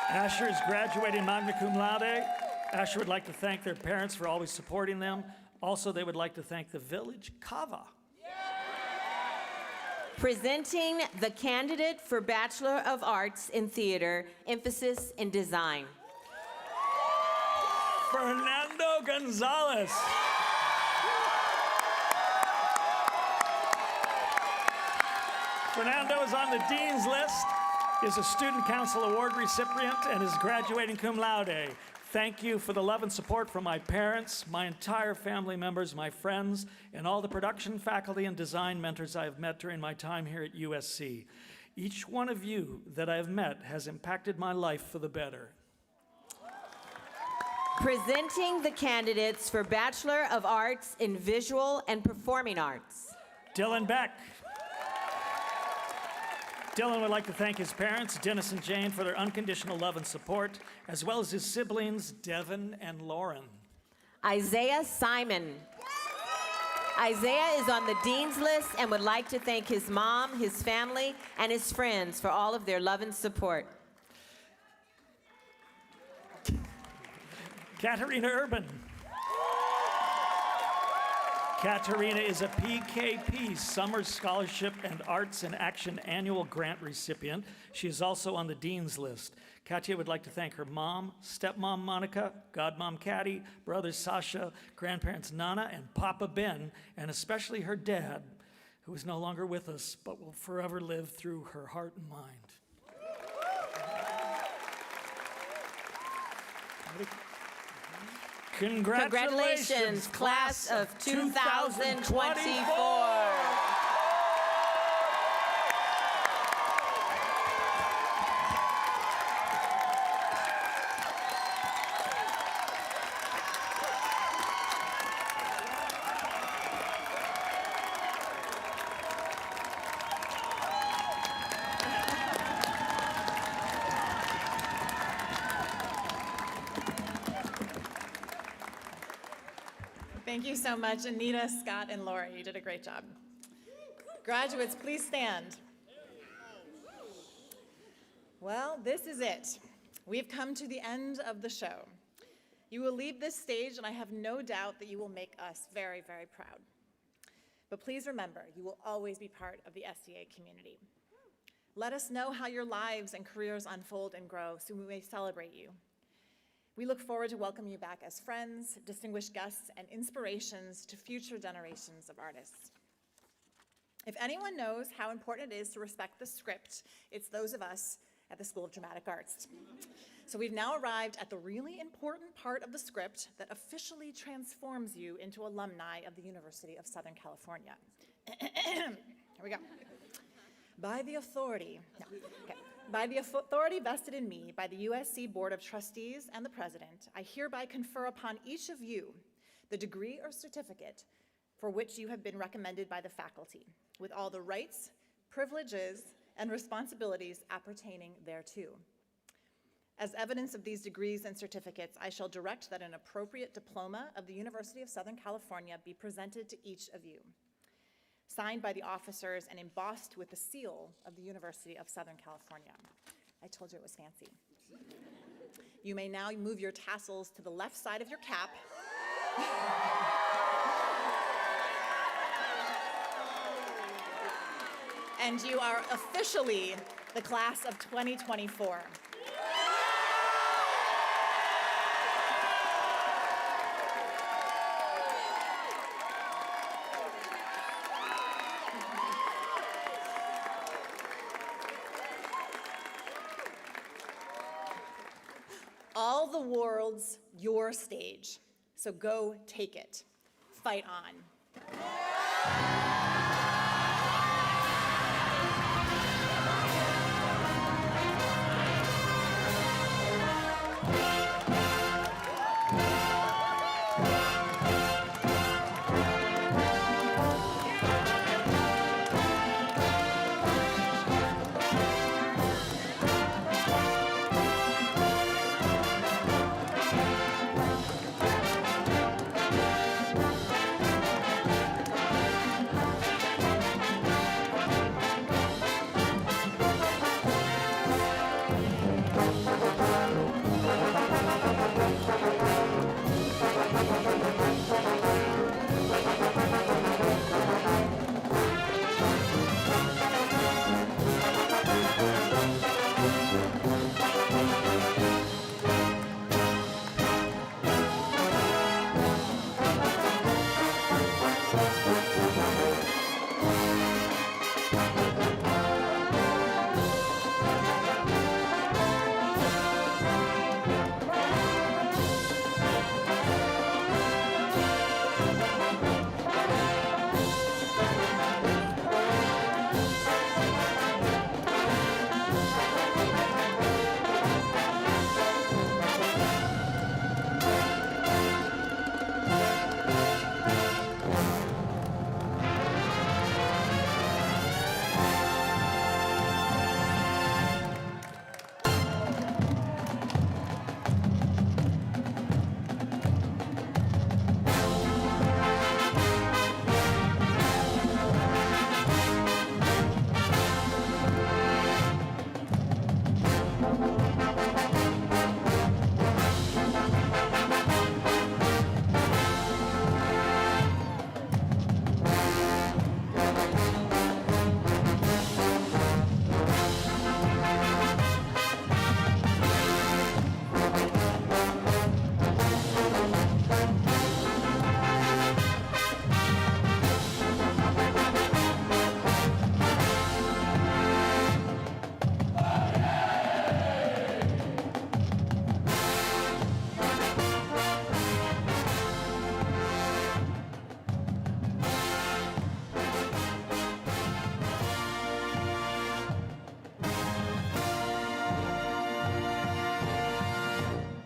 Asher is graduating magna cum laude. Asher would like to thank their parents for always supporting them. Also, they would like to thank the Village Kava. Presenting the candidate for Bachelor of Arts in Theater, emphasis in design. Fernando Gonzalez. Fernando is on the Dean's List, is a Student Council Award recipient, and is graduating cum laude. Thank you for the love and support from my parents, my entire family members, my friends, and all the production faculty and design mentors I have met during my time here at USC. Each one of you that I have met has impacted my life for the better. Presenting the candidates for Bachelor of Arts in Visual and Performing Arts. Dylan Beck. Dylan would like to thank his parents, Dennis and Jane, for their unconditional love and support, as well as his siblings, Devin and Lauren. Isaiah Simon. Isaiah is on the Dean's List and would like to thank his mom, his family, and his friends for all of their love and support. Katarina Urban. Katarina is a PKP Summer Scholarship and Arts in Action Annual Grant recipient. She is also on the Dean's List. Katya would like to thank her mom, stepmom Monica, godmom Caddy, brother Sasha, grandparents Nana and Papa Ben, and especially her dad, who is no longer with us, but will forever live through her heart and mind. Congratulations, class of 2024. Thank you so much, Anita, Scott, and Laura. You did a great job. Graduates, please stand. Well, this is it. We've come to the end of the show. You will leave this stage, and I have no doubt that you will make us very, very proud. But please remember, you will always be part of the SCA community. Let us know how your lives and careers unfold and grow so we may celebrate you. We look forward to welcoming you back as friends, distinguished guests, and inspirations to future generations of artists. If anyone knows how important it is to respect the script, it's those of us at the School of Dramatic Arts. So we've now arrived at the really important part of the script that officially transforms you into alumni of the University of Southern California. Here we go. By the authority vested in me by the USC Board of Trustees and the President, I hereby confer upon each of you the degree or certificate for which you have been recommended by the faculty, with all the rights, privileges, and responsibilities appertaining thereto. As evidence of these degrees and certificates, I shall direct that an appropriate diploma of the University of Southern California be presented to each of you, signed by the officers and embossed with the seal of the University of Southern California. I told you it was fancy. You may now move your tassels to the left side of your cap. And you are officially the class of 2024. All the world's your stage, so go take it. Fight on.